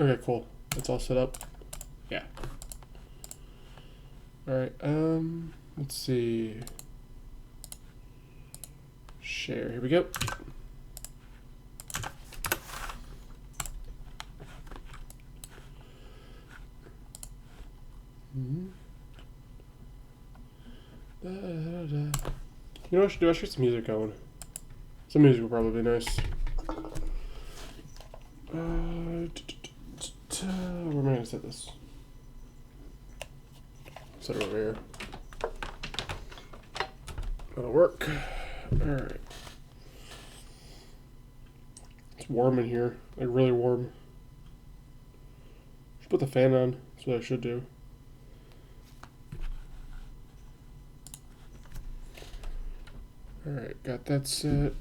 Okay, cool. That's all set up. Yeah. Alright, let's see. Share, here we go. You know what I should do? I should get some music going. Some music would probably be nice. Where am I gonna set this? Set it over here. That'll work. Alright. It's warm in here. Like really warm. Should put the fan on. That's what I should do. Alright, got that set.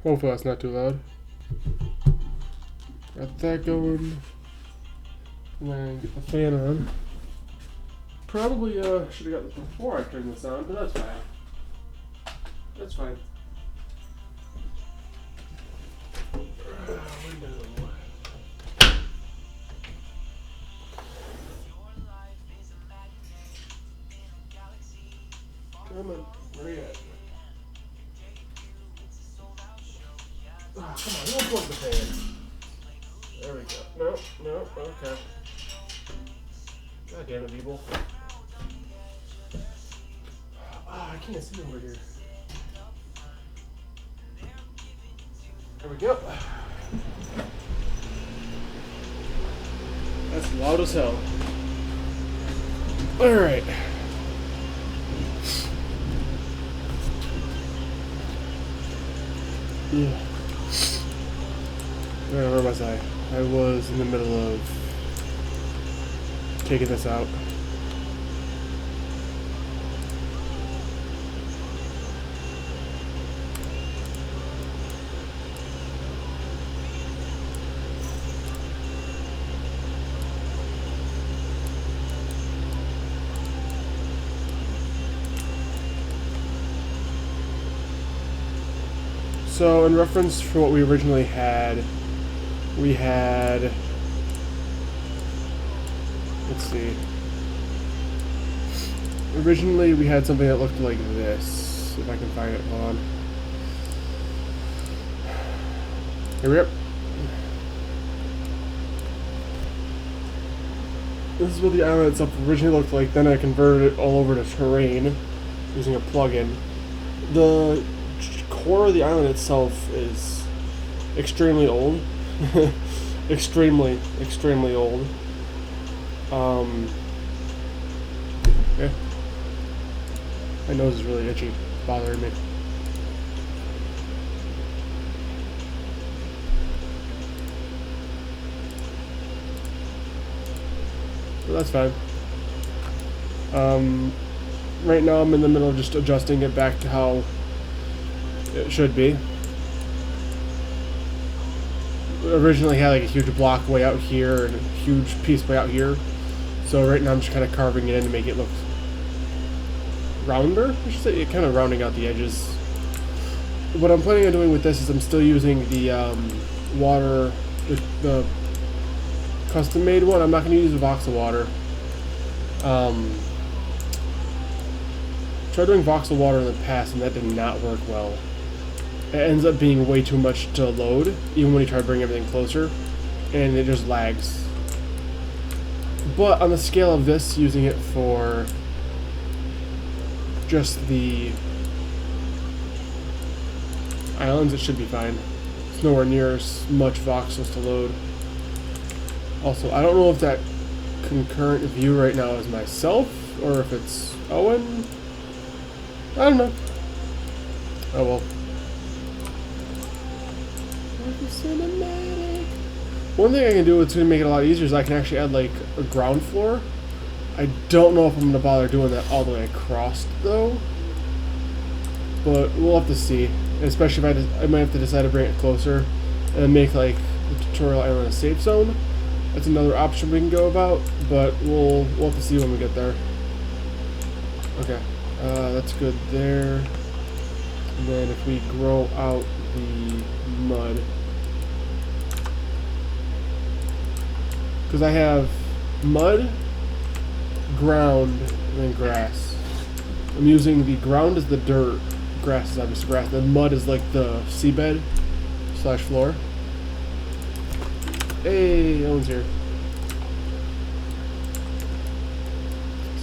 Hopefully that's not too loud. Got that going. And then get the fan on. Probably should have got this before I turned this on, but that's fine. That's fine. Window. Come on, where you at? Oh, come on, you won't plug the fan. There we go. No, okay. God damn it, people. Oh, I can't see over here. There we go. That's loud as hell. Alright. Yeah. Where was I? I was in the middle of taking this out. So in reference for what we originally had, we had, let's see, originally we had something that looked like this, if I can find it, hold on. Here we go. This is what the island itself originally looked like, then I converted it all over to terrain using a plugin. The core of the island itself is extremely old. extremely old. Yeah. My nose is really itchy, bothering me. But that's fine. Right now I'm in the middle of just adjusting it back to how it should be. Originally had like a huge block way out here and a huge piece way out here. So right now I'm just kind of carving it in to make it look rounder. I should say, kind of rounding out the edges. What I'm planning on doing with this is I'm still using the water, the custom made one. I'm not going to use the voxel water. Tried doing voxel water in the past and that did not work well. It ends up being way too much to load, even when you try to bring everything closer, and it just lags. But on the scale of this, using it for just the islands, it should be fine. It's nowhere near as much voxels to load. Also, I don't know if that concurrent view right now is myself, or if it's Owen. I don't know. Oh well. Cinematic. One thing I can do that's going to make it a lot easier is I can actually add like a ground floor. I don't know if I'm going to bother doing that all the way across though, but we'll have to see. Especially if I might have to decide to bring it closer and make like the tutorial island a safe zone. That's another option we can go about, but we'll have to see when we get there. Okay, that's good there. And then if we grow out the mud, because I have mud, ground, and then grass. I'm using the ground as the dirt, grass is obviously grass, and mud is like the seabed / floor. Hey, no one's here.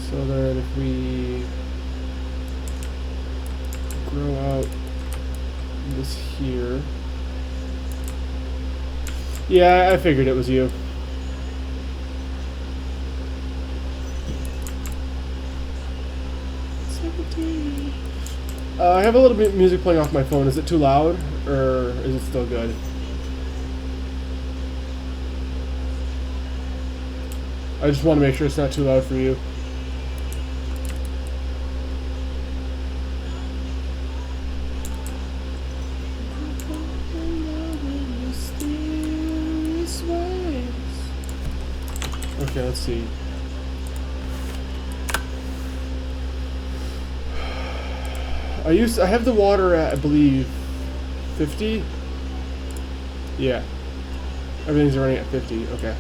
So then if we grow out this here. Yeah, I figured it was you. I have a little bit of music playing off my phone. Is it too loud, or is it still good? I just want to make sure it's not too loud for you. Okay, let's see. I have the water at, I believe, 50? Yeah. Everything's running at 50, okay.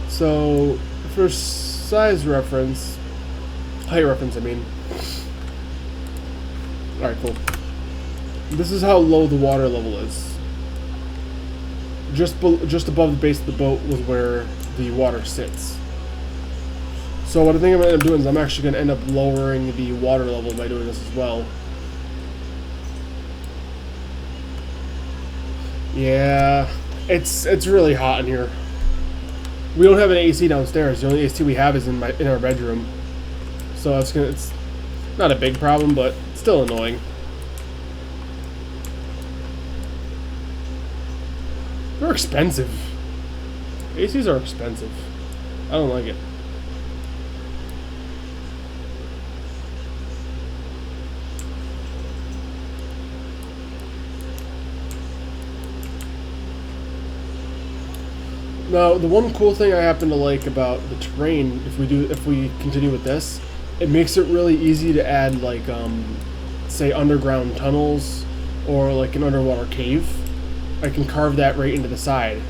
So, for size reference, height reference, I mean. Alright, cool. This is how low the water level is. Just above the base of the boat was where the water sits. So what I think I'm going to end up doing is I'm actually going to end up lowering the water level by doing this as well. Yeah, it's really hot in here. We don't have an AC downstairs. The only AC we have is in our bedroom. So it's not a big problem, but still annoying. They're expensive. ACs are expensive. I don't like it. Now, the one cool thing I happen to like about the terrain, if we continue with this, it makes it really easy to add like say underground tunnels or like an underwater cave. I can carve that right into the side.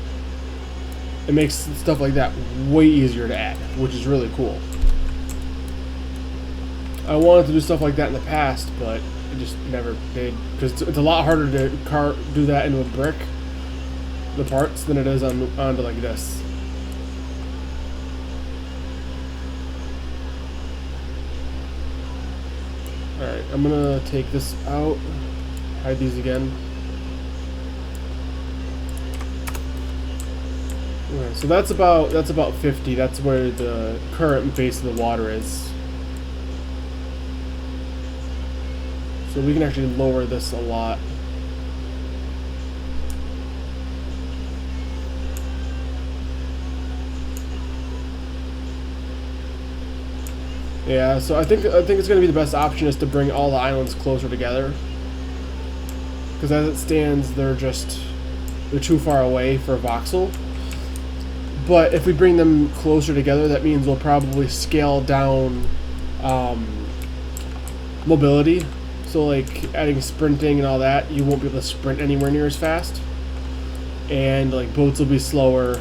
It makes stuff like that way easier to add, which is really cool. I wanted to do stuff like that in the past, but I just never did, because it's a lot harder to do that into a brick, the parts, than it is onto like this. Alright, I'm gonna take this out, hide these again. Okay, so that's about 50. That's where the current base of the water is. So we can actually lower this a lot. Yeah, so I think it's going to be the best option is to bring all the islands closer together. Because as it stands, they're too far away for a voxel. But if we bring them closer together, that means we'll probably scale down mobility. So like adding sprinting and all that, you won't be able to sprint anywhere near as fast. And like boats will be slower.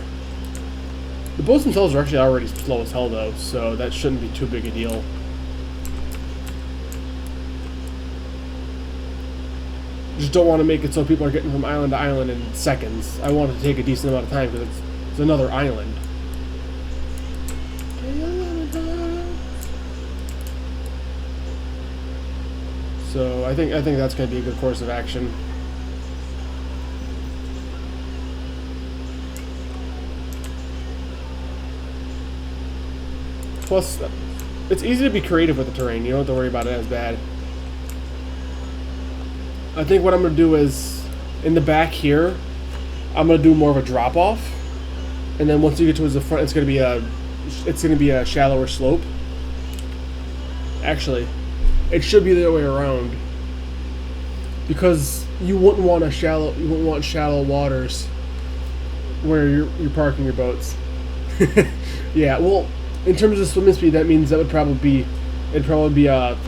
The boats themselves are actually already slow as hell though, so that shouldn't be too big a deal. Just don't want to make it so people are getting from island to island in seconds. I want it to take a decent amount of time because it's another island. So I think that's going to be a good course of action. Plus, it's easy to be creative with the terrain. You don't have to worry about it as bad. I think what I'm going to do is, in the back here, I'm going to do more of a drop-off. And then once you get towards the front, it's going to be a shallower slope. Actually, it should be the other way around. Because you wouldn't want shallow waters where you're parking your boats. Yeah, well, in terms of swimming speed, that means it'd probably be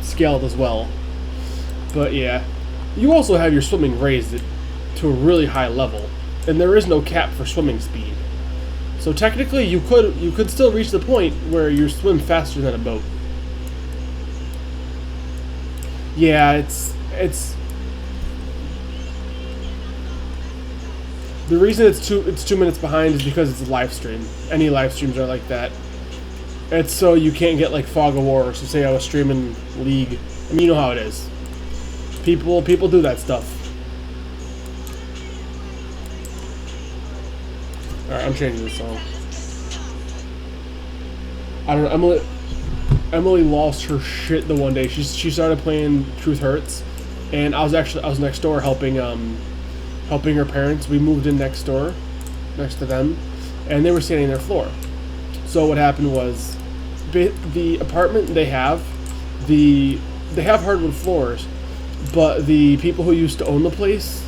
scaled as well. But yeah, you also have your swimming raised to a really high level, and there is no cap for swimming speed. So technically, you could still reach the point where you swim faster than a boat. Yeah, it's the reason it's 2 minutes behind is because it's a live stream. Any live streams are like that. It's so you can't get like fog of war. So say I was streaming League. I mean, you know how it is. People do that stuff. All right, I'm changing this song. I don't know. Emily lost her shit the one day. She started playing Truth Hurts, and I was next door helping her parents. We moved in next door, next to them, and they were sanding their floor. So what happened was, the apartment they have hardwood floors, but the people who used to own the place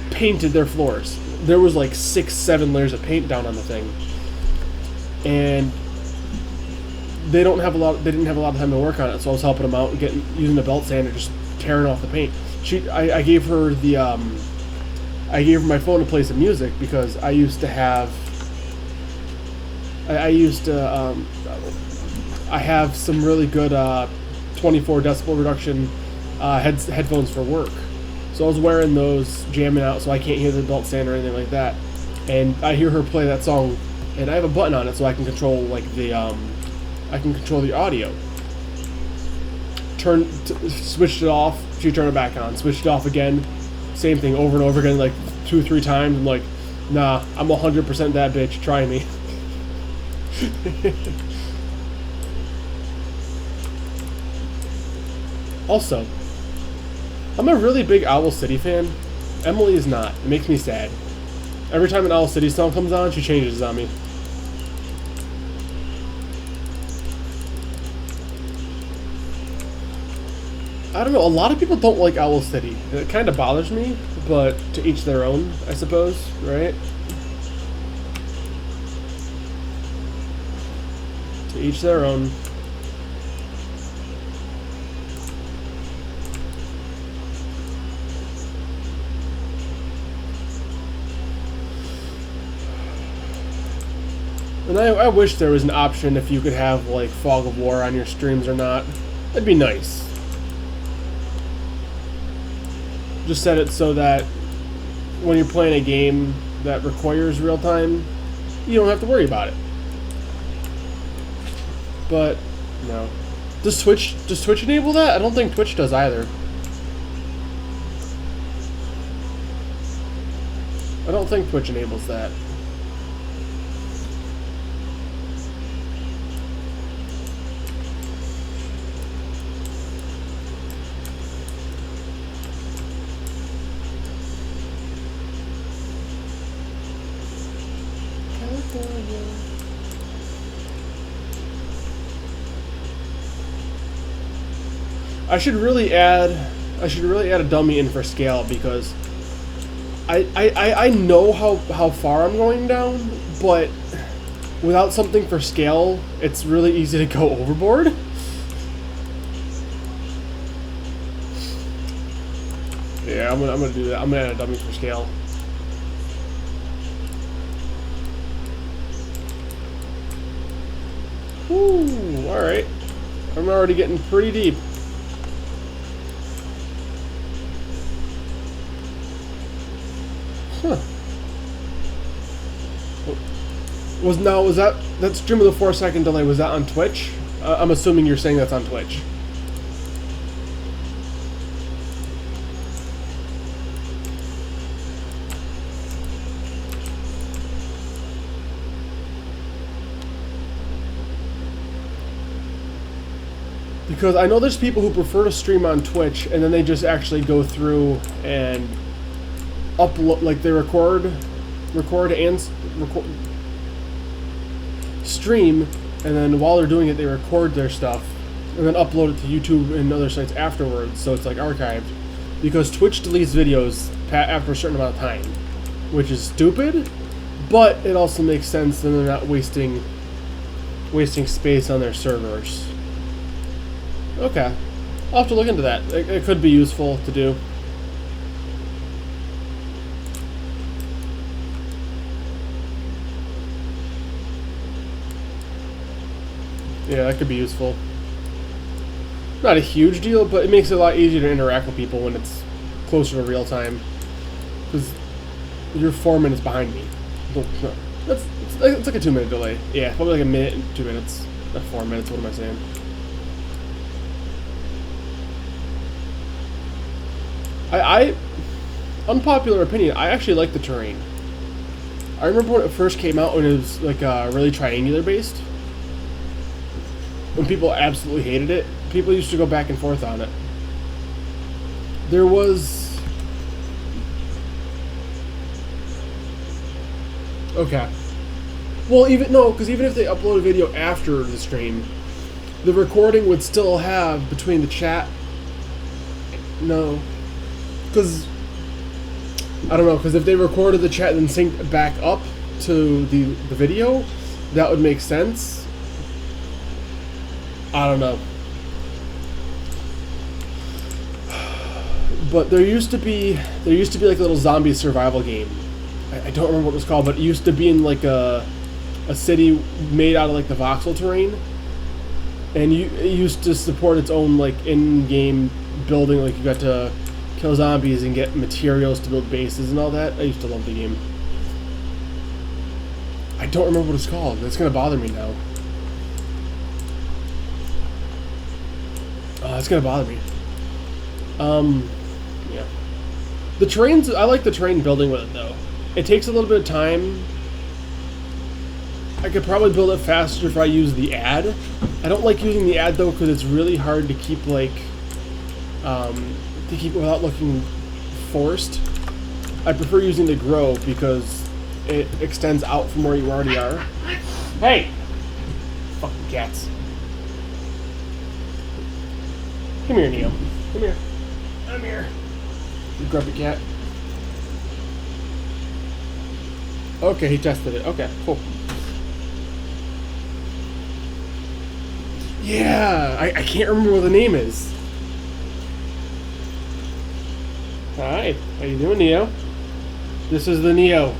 painted their floors. There was like 6-7 layers of paint down on the thing, and they didn't have a lot of time to work on it. So I was helping them out, using the belt sander, just tearing off the paint. I gave her my phone to play some music because I used to have. I have some really good 24 decibel reduction headphones for work. So I was wearing those, jamming out, so I can't hear the belt sander or anything like that. And I hear her play that song, and I have a button on it so I can control the audio. Switched it off. She turned it back on. Switched it off again. Same thing over and over again, like 2-3 times. I'm like, nah, I'm 100% that bitch. Try me. Also, I'm a really big Owl City fan. Emily is not. It makes me sad. Every time an Owl City song comes on, she changes on me. I don't know, a lot of people don't like Owl City. It kind of bothers me, but to each their own, I suppose, right? To each their own. And I wish there was an option if you could have, like, Fog of War on your streams or not. That'd be nice. Just set it so that when you're playing a game that requires real time, you don't have to worry about it. But no. Does Twitch enable that? I don't think Twitch does either. I don't think Twitch enables that. I should really add a dummy in for scale, because I know how far I'm going down, but without something for scale, it's really easy to go overboard. Yeah, I'm gonna do that. I'm gonna add a dummy for scale. Ooh, all right. I'm already getting pretty deep. Huh. Was that stream with a 4-second delay? Was that on Twitch? I'm assuming you're saying that's on Twitch. Because I know there's people who prefer to stream on Twitch and then they just actually go through and upload, like they record and stream, and then while they're doing it, they record their stuff and then upload it to YouTube and other sites afterwards, so it's like archived. Because Twitch deletes videos after a certain amount of time, which is stupid, but it also makes sense, and they're not wasting space on their servers. Okay. I'll have to look into that. It could be useful to do. Yeah, that could be useful. Not a huge deal, but it makes it a lot easier to interact with people when it's closer to real time. Because you're 4 minutes behind me. It's like a 2-minute delay. Yeah, probably like a minute and 2 minutes. Not 4 minutes, what am I saying? I unpopular opinion, I actually like the terrain. I remember when it first came out when it was like really triangular based. When people absolutely hated it, people used to go back and forth on it. There was... Okay. Well, because even if they upload a video after the stream, the recording would still have between the chat... No. Because... I don't know, because if they recorded the chat and then synced back up to the video, that would make sense. I don't know. But there used to be like a little zombie survival game. I don't remember what it was called, but it used to be in like a city made out of like the voxel terrain, and it used to support its own like in-game building. Like you got to kill zombies and get materials to build bases and all that. I used to love the game. I don't remember what it's called. It's gonna bother me now. It's gonna bother me. Yeah. The terrains, I like the terrain building with it though. It takes a little bit of time. I could probably build it faster if I use the ad. I don't like using the ad though because it's really hard to keep like, it without looking forced. I prefer using the grow because it extends out from where you already are. Hey! Fucking cats. Come here, Neo. Come here. Come here. You grumpy cat. Okay, he tested it. Okay, cool. Yeah, I can't remember what the name is. Hi, how you doing, Neo? This is the Neo.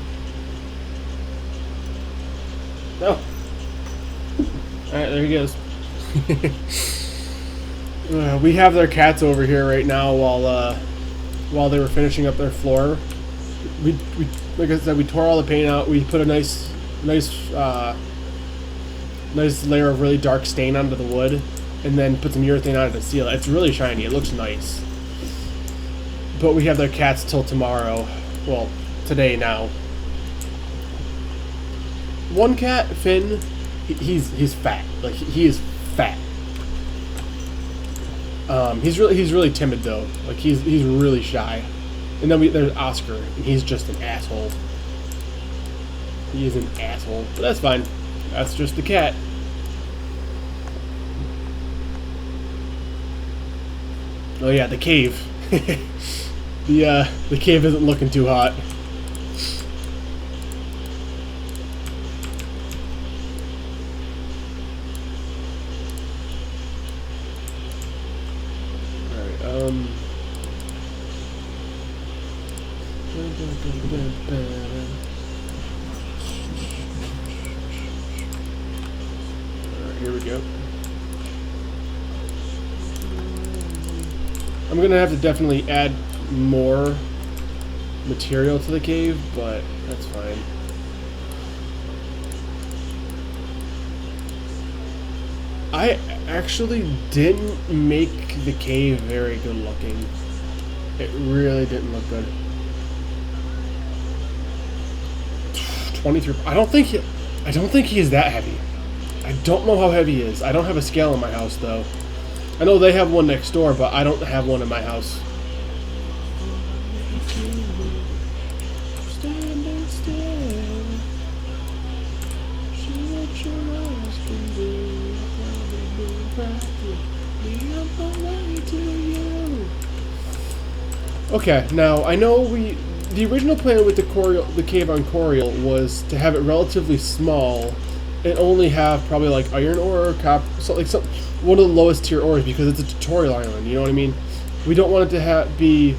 Oh. Alright, there he goes. We have their cats over here right now while they were finishing up their floor. We like I said, we tore all the paint out. We put a nice layer of really dark stain onto the wood, and then put some urethane on it to seal it. It's really shiny. It looks nice. But we have their cats till tomorrow. Well, today now. One cat, Finn, he's fat. Like he is fat. He's really timid though. Like he's really shy. And then there's Oscar, and he's just an asshole. He is an asshole, but that's fine. That's just the cat. Oh yeah, the cave. The cave isn't looking too hot. Here we go. I'm gonna have to definitely add more material to the cave, but that's fine. I actually didn't make the cave very good looking. It really didn't look good. 23. I don't think he is that heavy. I don't know how heavy he is. I don't have a scale in my house though. I know they have one next door, but I don't have one in my house. Standing still. See what your eyes can do. Okay, now I know the original plan with the cave on Corial was to have it relatively small and only have probably like iron ore or copper, so like one of the lowest tier ores because it's a tutorial island. You know what I mean? We don't want it to be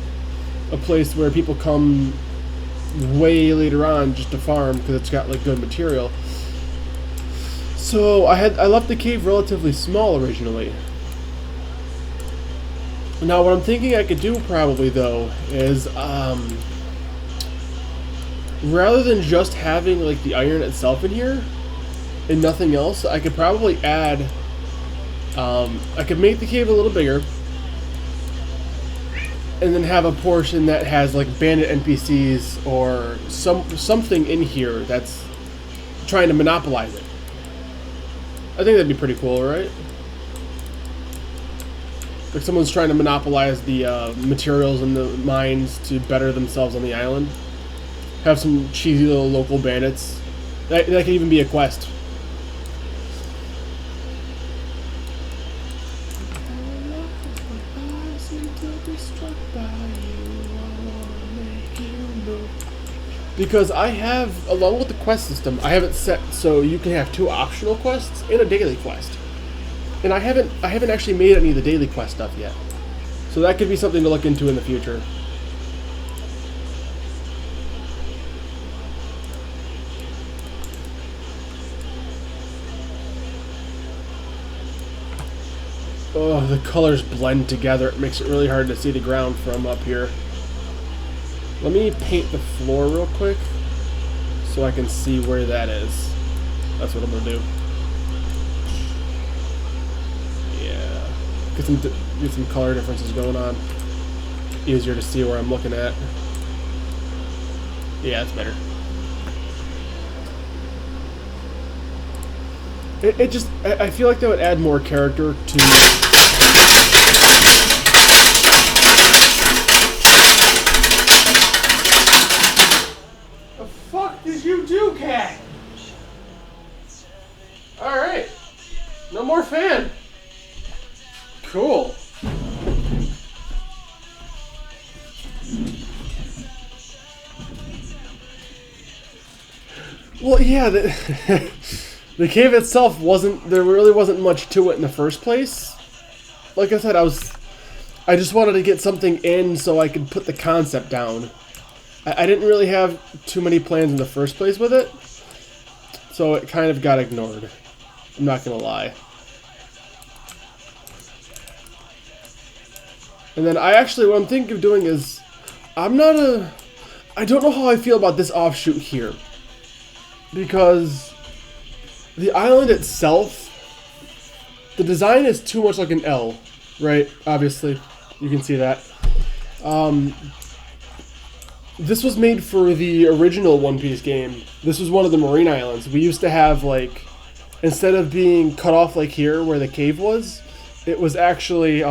a place where people come way later on just to farm because it's got like good material. So I left the cave relatively small originally. Now what I'm thinking I could do probably though is rather than just having like the iron itself in here and nothing else, I could probably add I could make the cave a little bigger and then have a portion that has like bandit NPCs or something in here that's trying to monopolize it. I think that'd be pretty cool, right? Like someone's trying to monopolize the materials in the mines to better themselves on the island. Have some cheesy little local bandits. That could even be a quest. Because I have, along with the quest system, I have it set so you can have 2 optional quests and a daily quest. And I haven't actually made any of the daily quest stuff yet. So that could be something to look into in the future. Oh, the colors blend together. It makes it really hard to see the ground from up here. Let me paint the floor real quick so I can see where that is. That's what I'm gonna do. Yeah, get some color differences going on. Easier to see where I'm looking at. Yeah, that's better. I feel like that would add more character to. Alright. No more fan. Cool. Well, yeah, the cave itself there really wasn't much to it in the first place. Like I said, I just wanted to get something in so I could put the concept down. I didn't really have too many plans in the first place with it, so it kind of got ignored. I'm not gonna lie. And then what I'm thinking of doing is, I don't know how I feel about this offshoot here. Because the island itself, the design is too much like an L, right? Obviously, you can see that. This was made for the original One Piece game. This was one of the marine islands. We used to have, like, instead of being cut off like here where the cave was, it was actually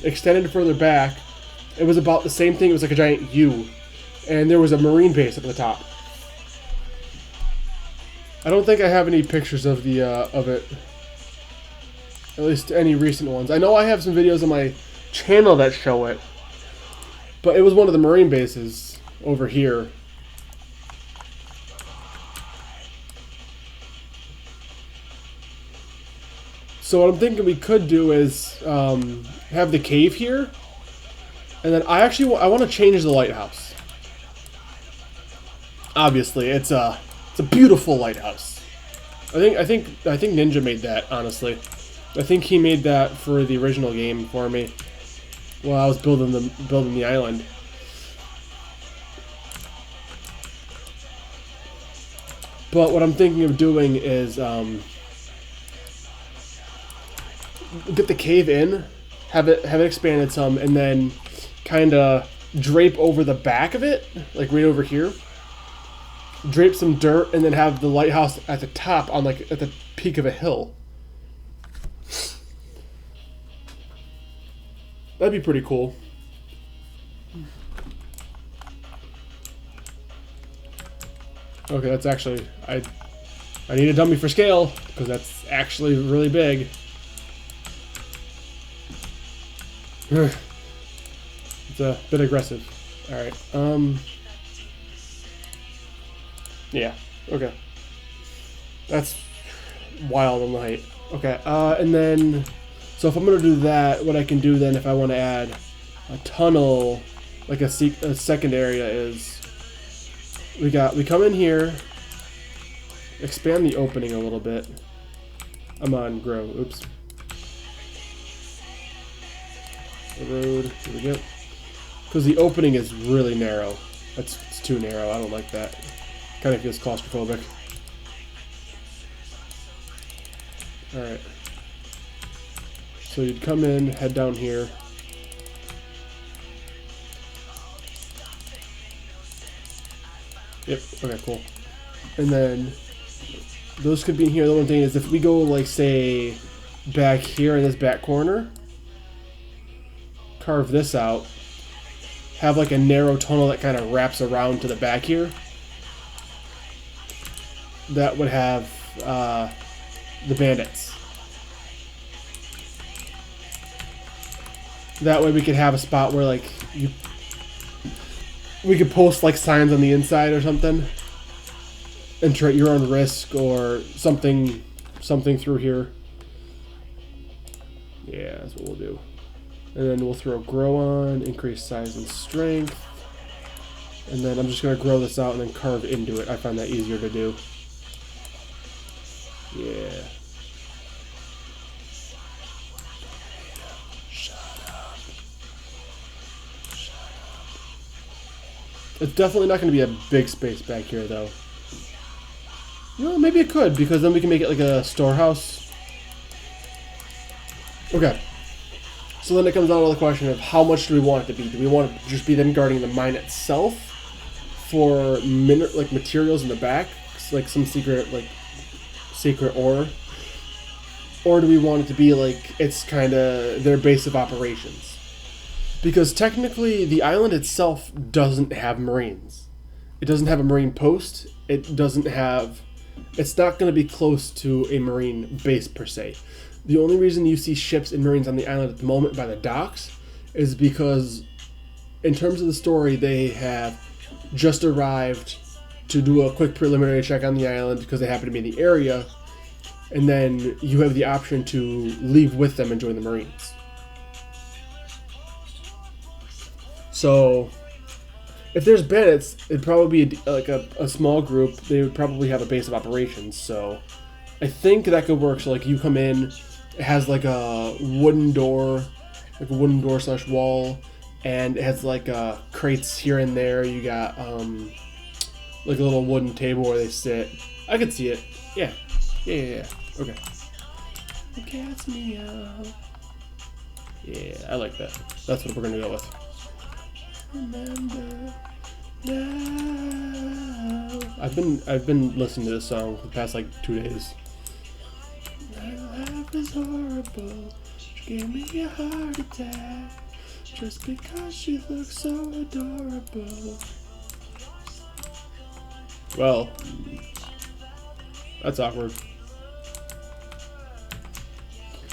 extended further back. It was about the same thing. It was like a giant U. And there was a marine base up at the top. I don't think I have any pictures of the of it. At least any recent ones. I know I have some videos on my channel that show it. But it was one of the marine bases over here. So what I'm thinking we could do is have the cave here, and then I want to change the lighthouse. Obviously, it's a beautiful lighthouse. I think Ninja made that, honestly. I think he made that for the original game for me while I was building the island. But what I'm thinking of doing is get the cave in, have it expanded some, and then kind of drape over the back of it, like right over here. Drape some dirt, and then have the lighthouse at the top, on like at the peak of a hill. That'd be pretty cool. Okay, that's actually I need a dummy for scale because that's actually really big. It's a bit aggressive. All right. Yeah. Okay. That's wild on the height. Okay, and then, so if I'm gonna do that, what I can do then if I want to add a tunnel, like a second area is, we come in here, expand the opening a little bit. I'm on grow, oops. The road, here we go. Because the opening is really narrow. It's too narrow, I don't like that. Kind of feels claustrophobic. Alright. So you'd come in, head down here. Yep, okay, cool. And then those could be in here. The one thing is if we go, like, say, back here in this back corner, carve this out, have like a narrow tunnel that kind of wraps around to the back here. That would have the bandits. That way we could have a spot where like we could post like signs on the inside or something, and try at your own risk or something through here. Yeah, that's what we'll do. And then we'll throw grow on, increase size and strength. And then I'm just going to grow this out and then carve into it. I find that easier to do. Yeah. Shut up. Shut up. It's definitely not going to be a big space back here, though. Well, maybe it could, because then we can make it like a storehouse. Okay. So then it comes down to the question of how much do we want it to be? Do we want it to just be them guarding the mine itself for materials in the back, like some secret ore, or do we want it to be like it's kind of their base of operations? Because technically, the island itself doesn't have marines. It doesn't have a marine post. It doesn't have. It's not going to be close to a marine base per se. The only reason you see ships and marines on the island at the moment by the docks is because, in terms of the story, they have just arrived to do a quick preliminary check on the island because they happen to be in the area, and then you have the option to leave with them and join the marines. So, if there's bandits, it'd probably be like a small group. They would probably have a base of operations, so I think that could work. So, like, you come in. It has like a wooden door slash wall, and it has like crates here and there. You got like a little wooden table where they sit. I could see it. Yeah. Okay. It gets me out. Yeah, I like that. That's what we're gonna go with. Remember now. I've been listening to this song for the past like 2 days. Life is horrible. She gave me a heart attack just because she looks so adorable. Well, that's awkward.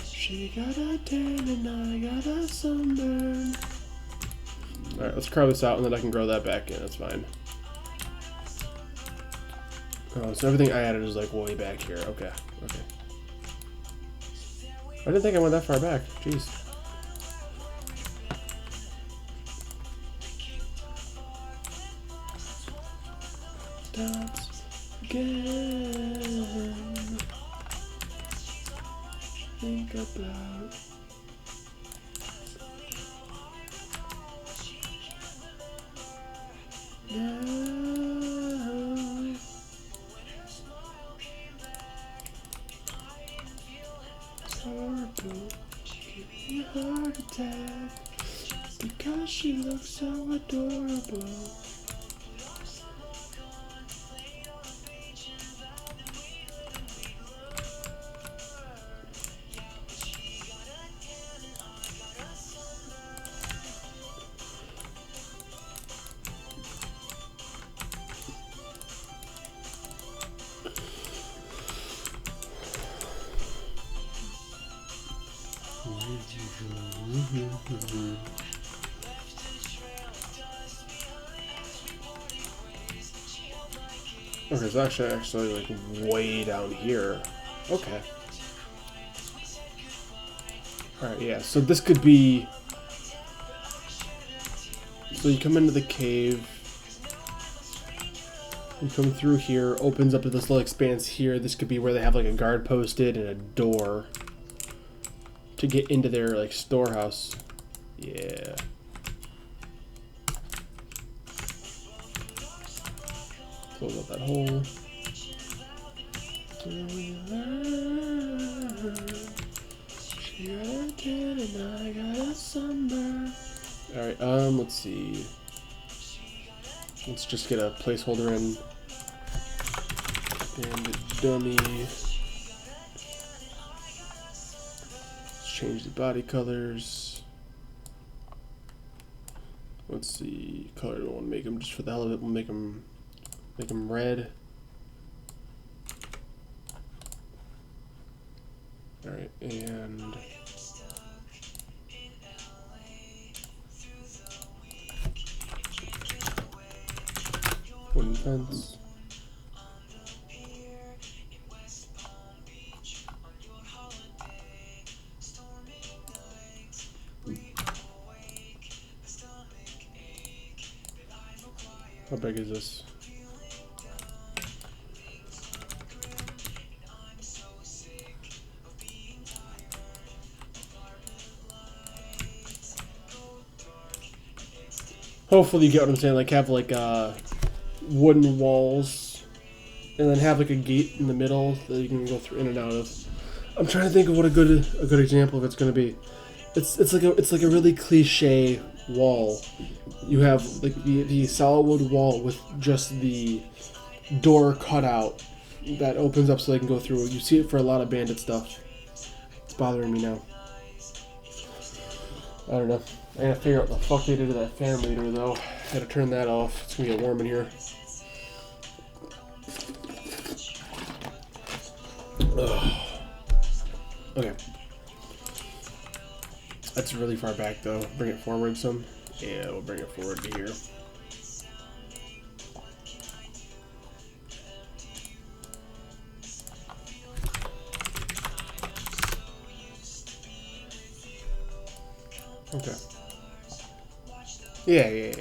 She got a tan and I got a sunburn. Alright, let's carve this out and then I can grow that back in. That's fine. Oh, so everything I added is like way back here. Okay. I didn't think I went that far back. Jeez. Dance again. Think about. Now. Horrible. Give me a heart attack because she looks so adorable. Okay, so actually like way down here. Okay. Alright, yeah, so this could be... So you come into the cave, you come through here, opens up to this little expanse here. This could be where they have like a guard posted and a door to get into their like storehouse. Yeah. Close up that hole. Alright, let's see. Let's just get a placeholder in. And dummy. Let's change the body colors. Let's see. Color, we want to make them just for the hell of it. We'll make them red. Alright, and wooden fence. How big is this? Hopefully you get what I'm saying, like have like wooden walls and then have like a gate in the middle that you can go through in and out of. I'm trying to think of what a good example of it's gonna be. It's like a really cliche wall. You have like the solid wood wall with just the door cut out that opens up so they can go through. You see it for a lot of bandit stuff. It's bothering me now. I don't know. I gotta figure out what the fuck they did to that fan meter though. Gotta turn that off. It's gonna get warm in here. Ugh. Okay. That's really far back though. Bring it forward some. Yeah, we'll bring it forward to here. Okay. Yeah.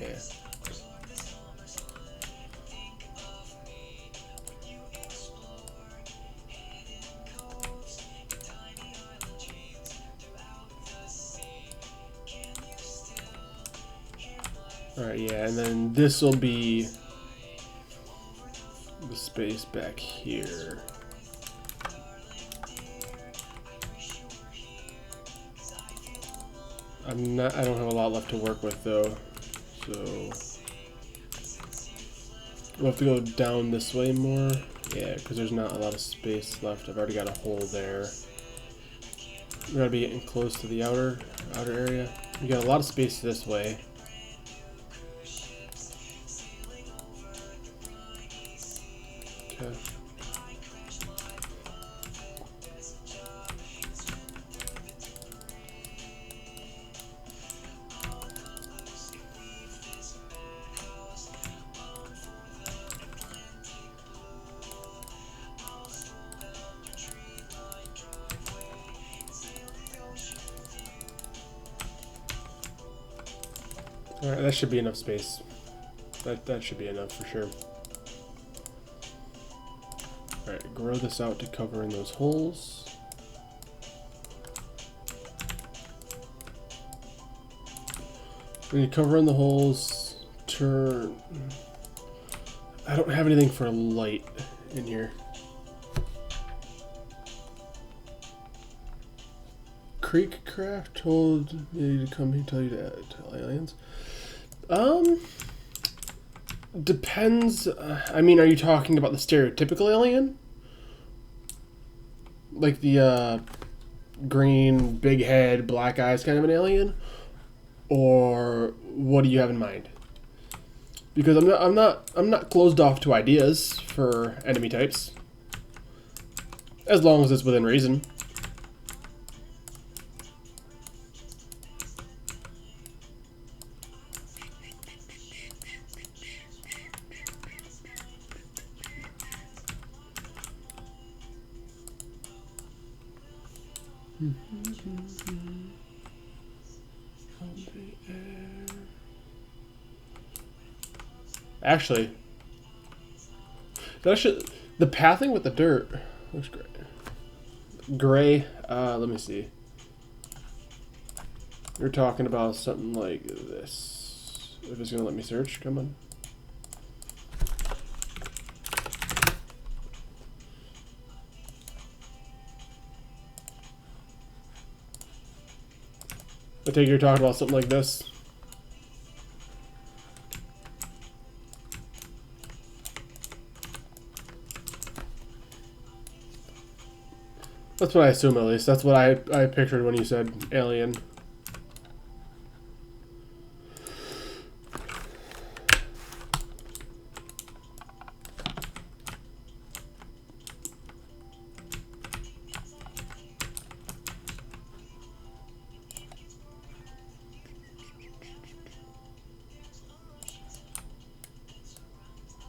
Alright, yeah, and then this will be the space back here. I don't have a lot left to work with though, so we'll have to go down this way more. Yeah, because there's not a lot of space left. I've already got a hole there. We're gonna be getting close to the outer area. We got a lot of space this way. Okay. Alright, that should be enough space. That should be enough for sure. Alright, grow this out to cover in those holes. When you cover in the holes, turn... I don't have anything for light in here. Creekcraft told you to come here, tell you to tell aliens. Depends. I mean, are you talking about the stereotypical alien? Like the green, big head, black eyes kind of an alien? Or what do you have in mind? Because I'm not closed off to ideas for enemy types. As long as it's within reason. Actually, the pathing with the dirt looks great. Gray. Let me see. You're talking about something like this. If it's gonna let me search, come on. I take you're talking about something like this. That's what I assume, at least. That's what I pictured when you said alien.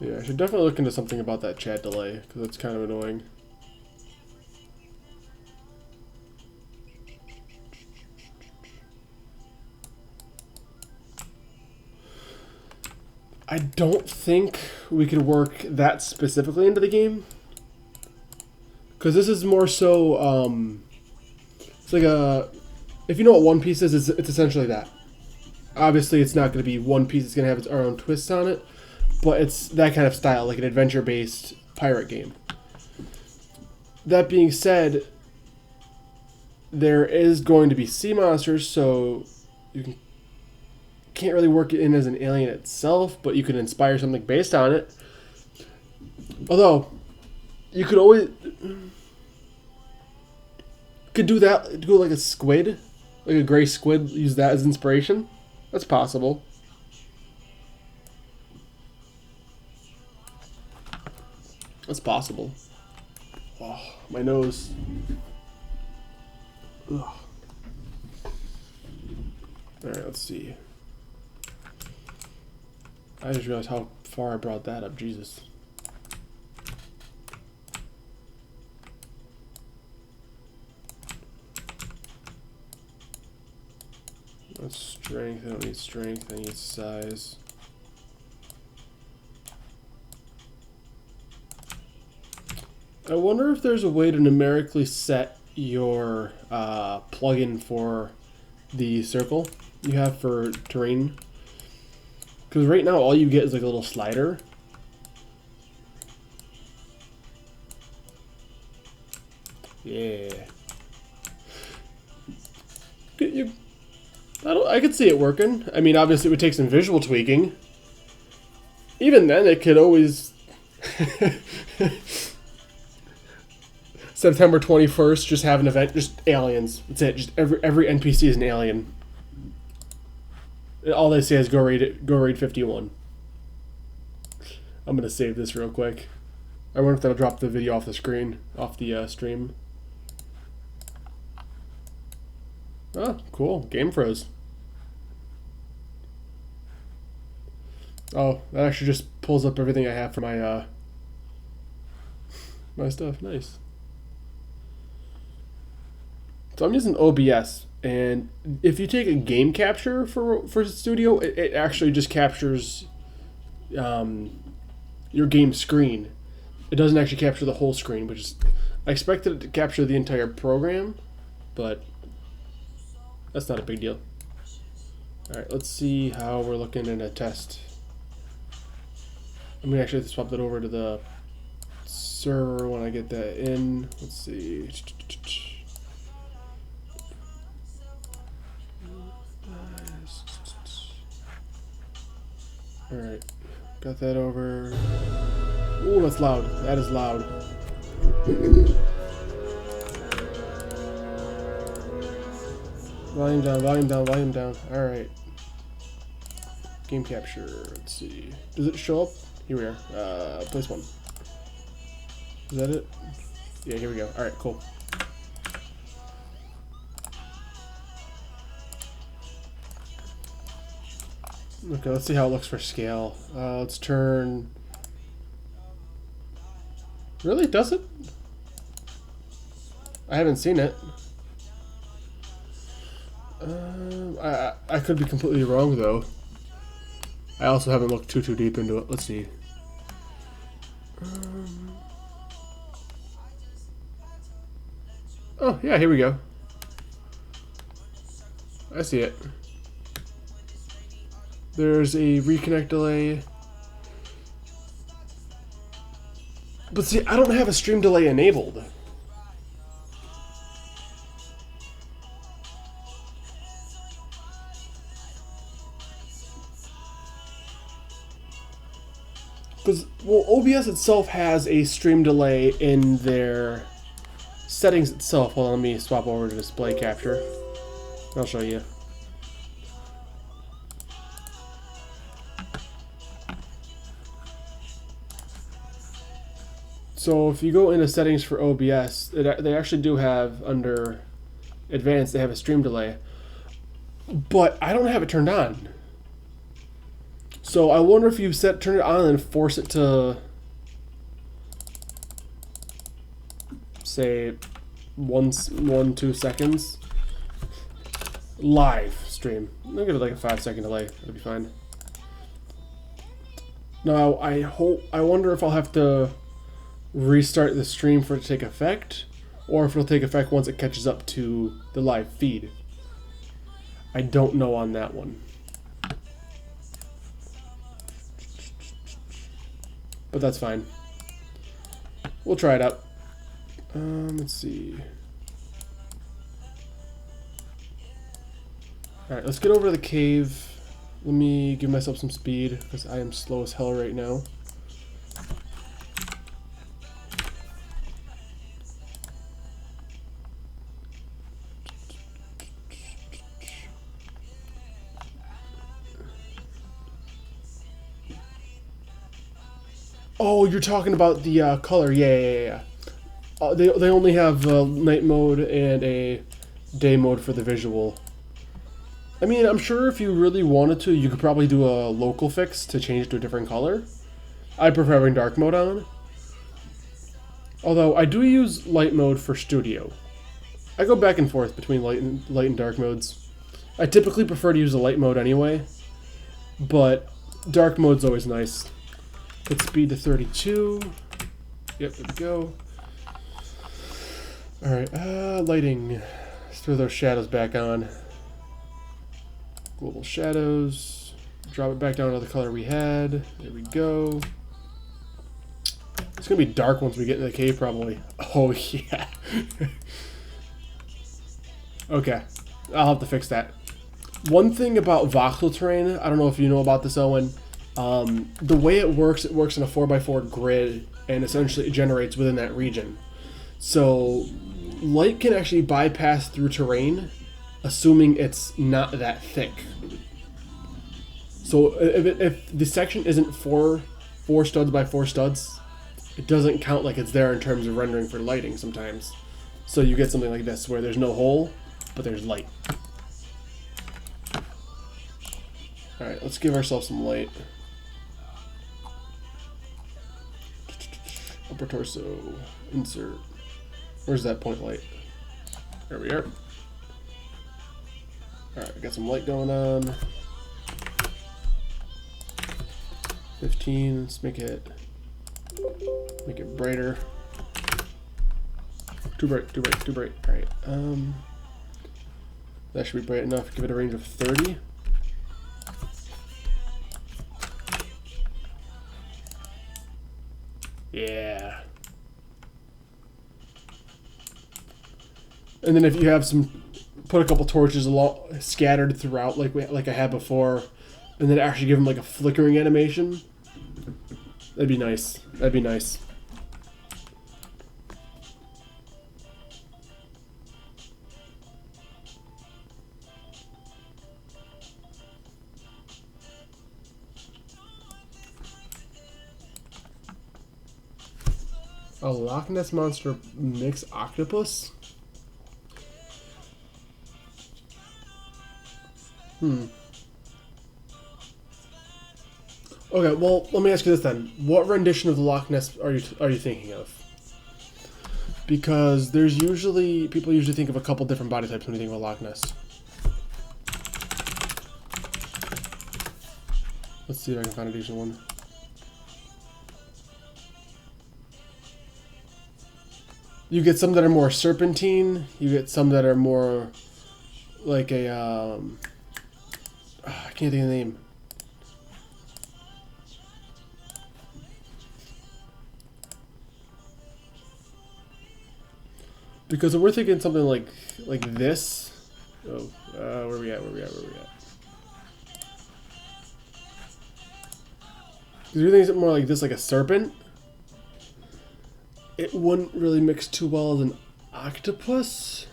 Yeah, I should definitely look into something about that chat delay, because it's kind of annoying. I don't think we could work that specifically into the game. Because this is more so, it's like a... If you know what One Piece is, it's essentially that. Obviously, it's not going to be One Piece, it's going to have its own twists on it. But it's that kind of style, like an adventure-based pirate game. That being said, there is going to be sea monsters, so you can't really work it in as an alien itself, but you can inspire something based on it. Although, you could always... Could do that, do like a squid, like a gray squid, use that as inspiration. That's possible. That's possible. Oh, my nose. Ugh. Alright, let's see. I just realized how far I brought that up. Jesus. That's strength. I don't need strength. I need size. I wonder if there's a way to numerically set your plugin for the circle you have for terrain. Because right now all you get is like a little slider. Yeah. I could see it working. I mean, obviously it would take some visual tweaking. Even then, it could always... September 21st, just have an event, just aliens. That's it. Just every NPC is an alien. All they say is go raid 51. I'm gonna save this real quick. I wonder if that'll drop the video off the screen, off the stream. Oh, cool. Game froze. Oh, that actually just pulls up everything I have for my my stuff. Nice. So I'm using OBS, and if you take a game capture for Studio, it actually just captures your game screen. It doesn't actually capture the whole screen, which is... I expected it to capture the entire program, but that's not a big deal. Alright, let's see how we're looking in a test. I'm gonna actually swap that over to the server when I get that in. Let's see. Alright, got that over. Ooh, that's loud. That is loud. Volume down, volume down, volume down. Alright. Game capture. Let's see. Does it show up? Here we are. Place one. Is that it? Yeah, here we go. Alright, cool. Okay, let's see how it looks for scale. Let's turn... Really? Does it? I haven't seen it. I could be completely wrong though. I also haven't looked too deep into it. Let's see. Oh yeah, here we go. I see it. There's a reconnect delay. But see, I don't have a stream delay enabled. Because, well, OBS itself has a stream delay in their settings itself. Hold on, let me swap over to display capture. I'll show you. So if you go into settings for OBS, they actually do have, under advanced, they have a stream delay. But I don't have it turned on. So I wonder if you turn it on and force it to, say, 2 seconds. Live stream. I'll give it like a 5-second delay. That'll be fine. Now I wonder if I'll have to restart the stream for it to take effect, or if it'll take effect once it catches up to the live feed. I don't know on that one. But that's fine. We'll try it out. Let's see. Alright, let's get over to the cave. Let me give myself some speed, because I am slow as hell right now. Oh, you're talking about the color. Yeah. They only have night mode and a day mode for the visual. I mean, I'm sure if you really wanted to, you could probably do a local fix to change it to a different color. I prefer having dark mode on. Although, I do use light mode for studio. I go back and forth between light and dark modes. I typically prefer to use the light mode anyway, but dark mode's always nice. Put speed to 32. Yep, there we go. Alright, lighting. Let's throw those shadows back on. Global shadows. Drop it back down to the color we had. There we go. It's gonna be dark once we get in the cave, probably. Oh, yeah. Okay, I'll have to fix that. One thing about voxel terrain, I don't know if you know about this, Owen. The way it works in a 4x4 grid, and essentially it generates within that region. So light can actually bypass through terrain, assuming it's not that thick. So if the section isn't four studs by 4 studs, it doesn't count like it's there in terms of rendering for lighting sometimes. So you get something like this where there's no hole, but there's light. Alright, let's give ourselves some light. Upper torso, insert. Where's that point light? There we are. Alright, we got some light going on. 15, let's make it brighter. Too bright. Alright, that should be bright enough. Give it a range of 30. Yeah. And then if you have put a couple torches scattered throughout, like I had before, and then actually give them like a flickering animation, that'd be nice. That'd be nice. A Loch Ness Monster mix octopus? Okay, well, let me ask you this then. What rendition of the Loch Ness are you thinking of? Because people usually think of a couple different body types when you think of a Loch Ness. Let's see if I can find a decent one. You get some that are more serpentine. You get some that are more like a I can't think of the name. Because we're thinking something like this. Oh, where we at? Because you're thinking something more like this, like a serpent. It wouldn't really mix too well as an octopus.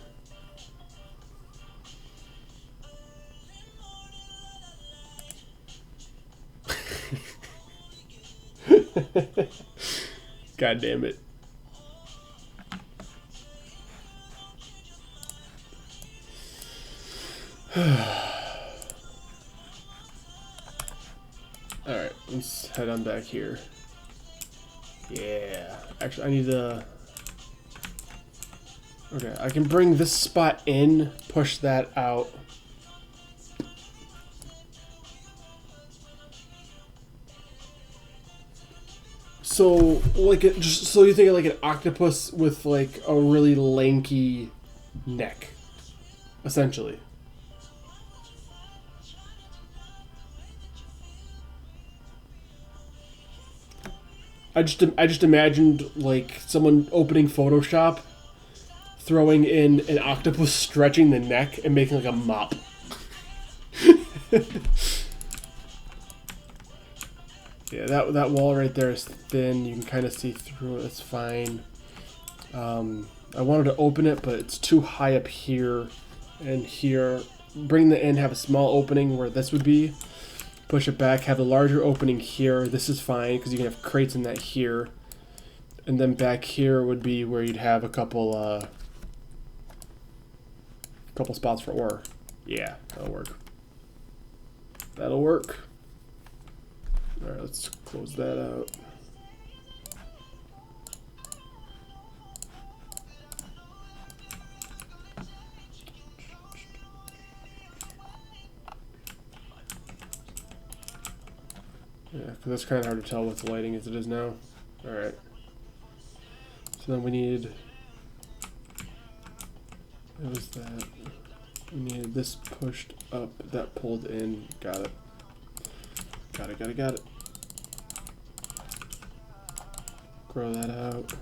God damn it. Alright, let's head on back here. Yeah. Actually, I need to... Okay, I can bring this spot in, push that out. So, like, just so you think of like an octopus with like a really lanky neck, essentially. I just imagined like someone opening Photoshop, throwing in an octopus stretching the neck and making like a mop. Yeah, that wall right there is thin. You can kind of see through it. It's fine. I wanted to open it, but it's too high up here and here. Bring the end, have a small opening where this would be. Push it back, have a larger opening here. This is fine because you can have crates in that here. And then back here would be where you'd have a couple spots for ore. Yeah, that'll work. That'll work. Alright, let's close that out. Yeah, because that's kind of hard to tell with the lighting as it is now. Alright. So then we need... What was that? We needed this pushed up, that pulled in. Got it. Got it. Grow that out.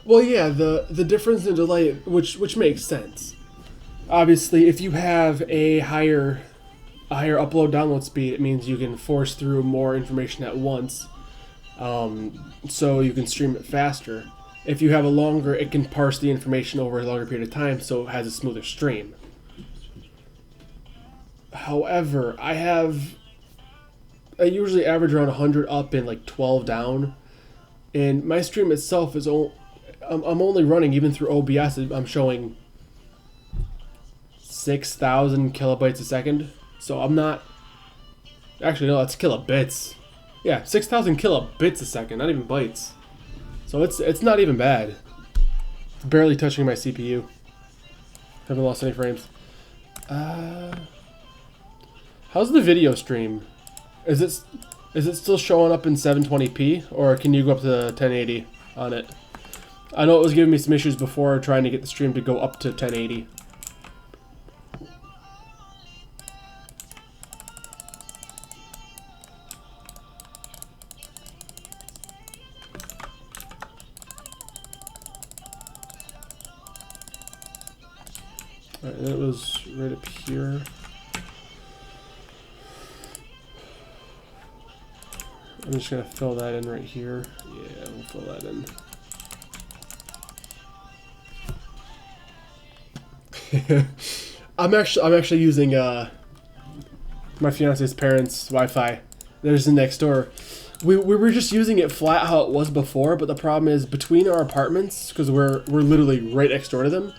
Well, yeah, the difference in delay, which makes sense. Obviously, if you have a higher upload download speed, it means you can force through more information at once, so you can stream it faster. If you have a longer, it can parse the information over a longer period of time, so it has a smoother stream. However, I usually average around 100 up and like 12 down, and my stream itself is I'm only running, even through OBS, I'm showing 6,000 kilobytes a second. So I'm not... Actually, no, that's kilobits. Yeah, 6,000 kilobits a second, not even bytes. So it's not even bad. It's barely touching my CPU. Haven't lost any frames. How's the video stream? Is it still showing up in 720p, or can you go up to 1080 on it? I know it was giving me some issues before trying to get the stream to go up to 1080. Alright, and it was right up here. I'm just gonna fill that in right here. Yeah, we'll fill that in. I'm actually using my fiance's parents' Wi-Fi. There's the next door. We were just using it flat how it was before, but the problem is between our apartments, because we're literally right next door to them,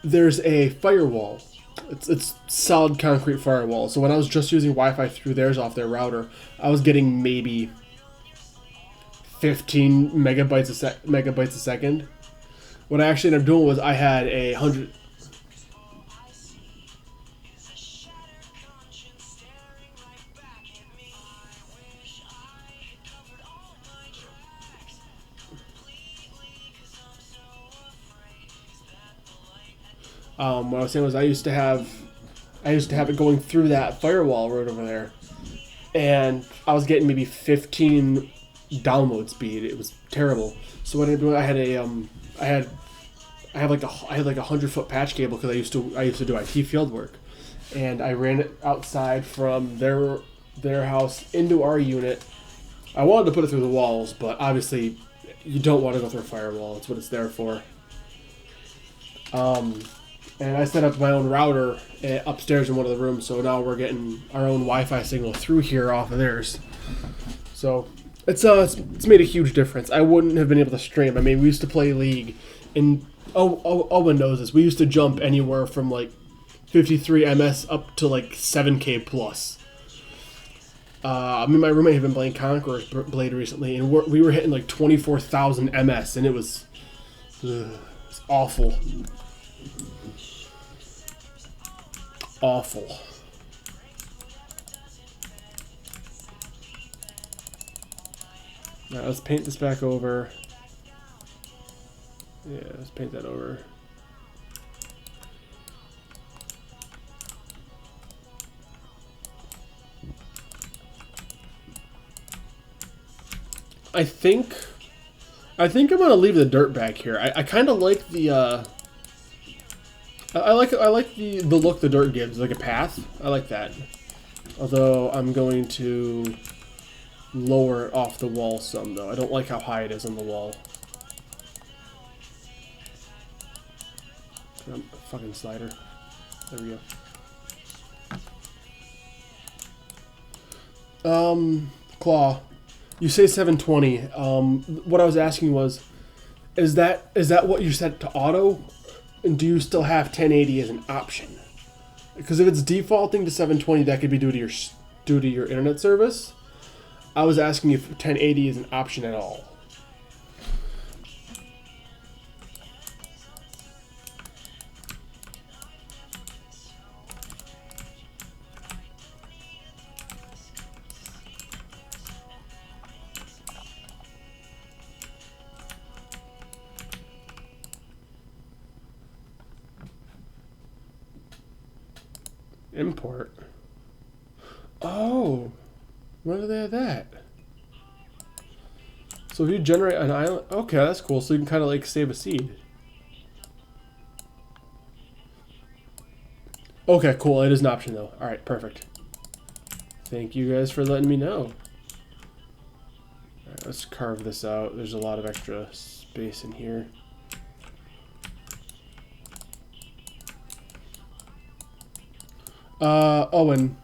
there's a firewall. It's solid concrete firewall. So when I was just using Wi-Fi through theirs off their router, I was getting maybe 15 megabytes a second. What I actually ended up doing was I had a 100. What I was saying was I used to have it going through that firewall right over there, and I was getting maybe 15 download speed. It was terrible. So what I ended up doing, I had like a 100-foot patch cable because I used to do IT field work, and I ran it outside from their house into our unit. I wanted to put it through the walls, but obviously you don't want to go through a firewall. That's what it's there for. And I set up my own router upstairs in one of the rooms, so now we're getting our own Wi-Fi signal through here off of theirs. So it's made a huge difference. I wouldn't have been able to stream. I mean, we used to play League, and Owen knows this. We used to jump anywhere from like 53 ms up to like 7K plus. I mean, my roommate had been playing Conqueror's Blade recently, and we were hitting like 24,000 ms, and it was awful. Awful. Now let's paint this back over. Yeah, let's paint that over. I think I'm gonna leave the dirt back here. I kind of like the I like the look the dirt gives, like a path. I like that. Although I'm going to lower it off the wall some, though. I don't like how high it is on the wall. Fucking slider. There we go. Claw, you say 720. What I was asking was, is that what you set to auto? And do you still have 1080 as an option? Because if it's defaulting to 720, that could be due to your internet service. I was asking if 1080 is an option at all. Import. Oh, when do they have that? So if you generate an island, okay, that's cool. So you can kind of like save a seed. Okay, cool. It is an option though. All right, perfect. Thank you guys for letting me know. All right, let's carve this out. There's a lot of extra space in here. Owen,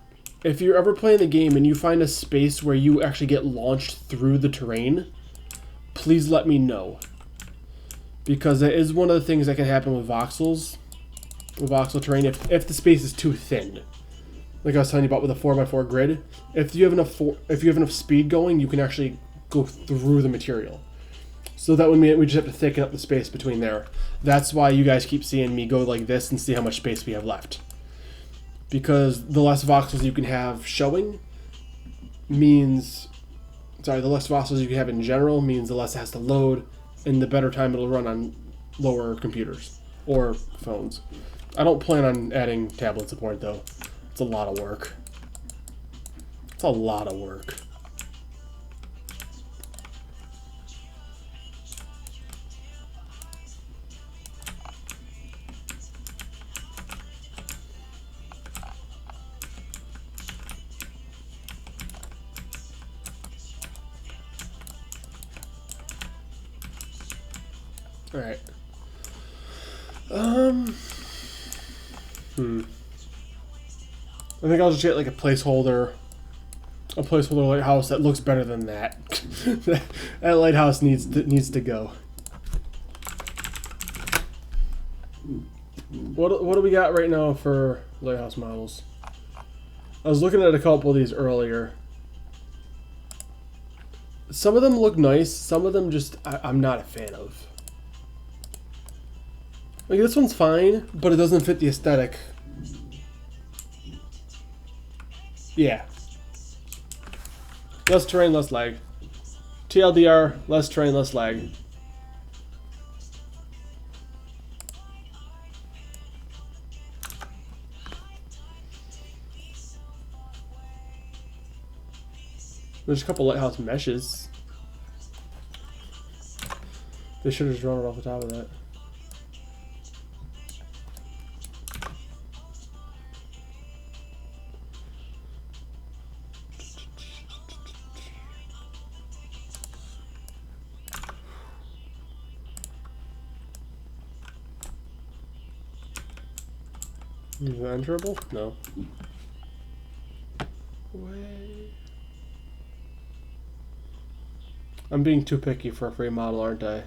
if you're ever playing the game and you find a space where you actually get launched through the terrain, please let me know. Because that is one of the things that can happen with voxels. With voxel terrain, if the space is too thin. Like I was telling you about with a 4x4 grid. If you have enough speed going, you can actually go through the material. So that would mean we just have to thicken up the space between there. That's why you guys keep seeing me go like this and see how much space we have left. Because the less voxels you can have showing means, the less voxels you can have in general means the less it has to load, and the better time it'll run on lower computers or phones. I don't plan on adding tablet support though. It's a lot of work. It's a lot of work. All right. I think I'll just get like a placeholder lighthouse that looks better than that. That lighthouse needs to go. What do we got right now for lighthouse models? I was looking at a couple of these earlier. Some of them look nice. Some of them just I'm not a fan of. Like this one's fine, but it doesn't fit the aesthetic. Yeah. Less terrain, less lag. TLDR, less terrain, less lag. There's a couple lighthouse meshes. They should have just drawn it off the top of that. Is it enterable? No. Way. I'm being too picky for a free model, aren't I?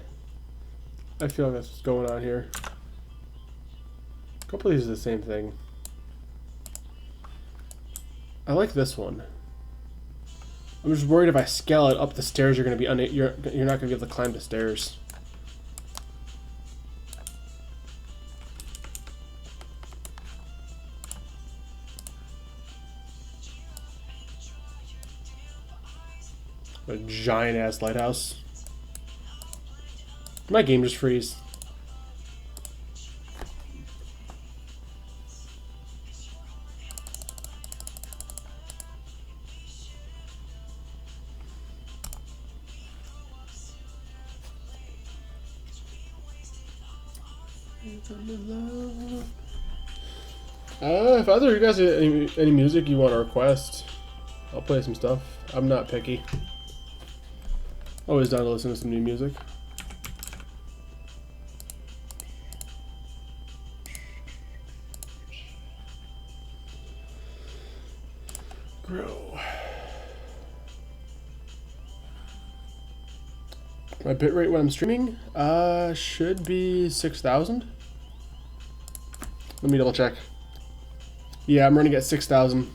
I feel like that's what's going on here. A couple of these are the same thing. I like this one. I'm just worried if I scale it up the stairs, you're not going to be able to climb the stairs. A giant ass lighthouse. My game just freeze. If either of you guys have any music you want to request, I'll play some stuff. I'm not picky. Always down to listen to some new music. Grow. My bitrate when I'm streaming should be 6,000. Let me double check. Yeah, I'm running at 6,000.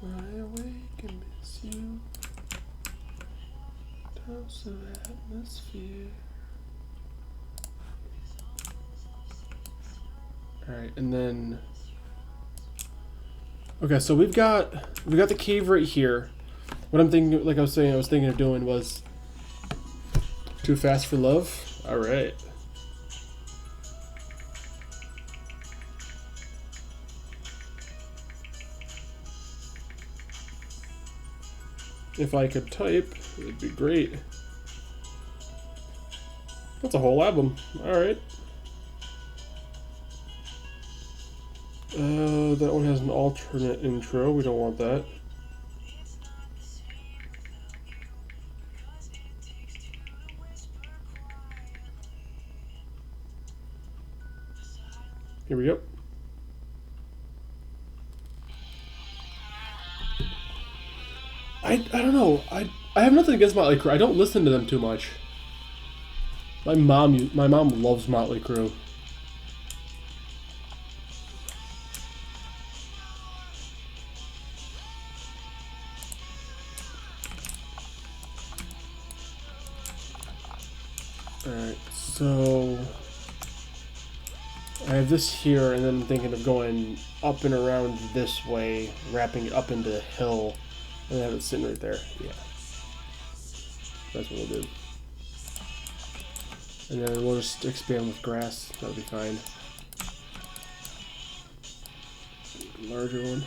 I awake and miss you. Toss of atmosphere. Alright, and then okay, so we've got the cave right here. What I'm thinking, like I was saying, I was thinking of doing was Too Fast for Love. Alright. If I could type, it'd be great. That's a whole album. Alright. That one has an alternate intro. We don't want that. Here we go. I don't know. I have nothing against Motley Crue. I don't listen to them too much. My mom loves Motley Crue. Alright, so I have this here, and then I'm thinking of going up and around this way, wrapping it up into the hill, and have it sitting right there. Yeah. That's what we'll do. And then we'll just expand with grass. That'll be fine. Larger one.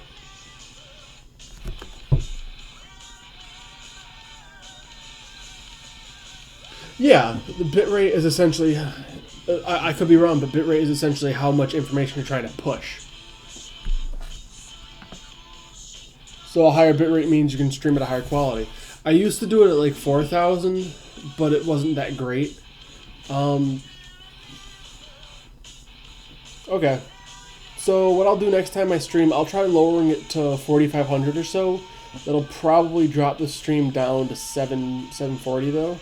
Yeah, the bitrate is essentially, I could be wrong, but bitrate is essentially how much information you're trying to push. So a higher bitrate means you can stream at a higher quality. I used to do it at like 4,000 but it wasn't that great. Okay. So what I'll do next time I stream, I'll try lowering it to 4,500 or so. That'll probably drop the stream down to 740 though.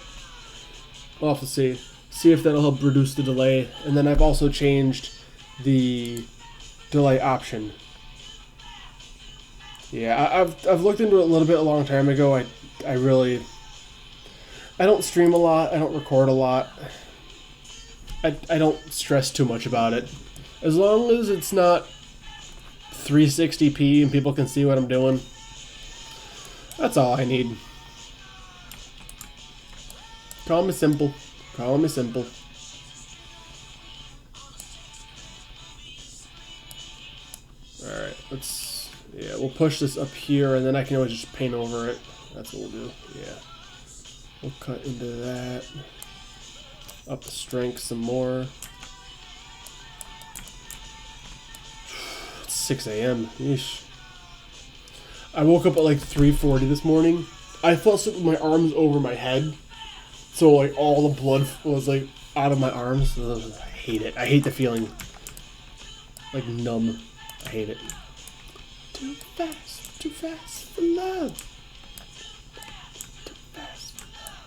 We'll have to see. See if that'll help reduce the delay. And then I've also changed the delay option. Yeah, I've looked into it a little bit a long time ago. I don't stream a lot. I don't record a lot. I don't stress too much about it. As long as it's not 360p and people can see what I'm doing, that's all I need. Call me simple. Call me simple. Alright, we'll push this up here and then I can always just paint over it. That's what we'll do. Yeah. We'll cut into that. Up the strength some more. It's 6 a.m. Yeesh. I woke up at like 3:40 this morning. I fell asleep with my arms over my head. So like all the blood was like out of my arms. Ugh, I hate it. I hate the feeling. Like numb. I hate it. Too fast for love. Too fast for love.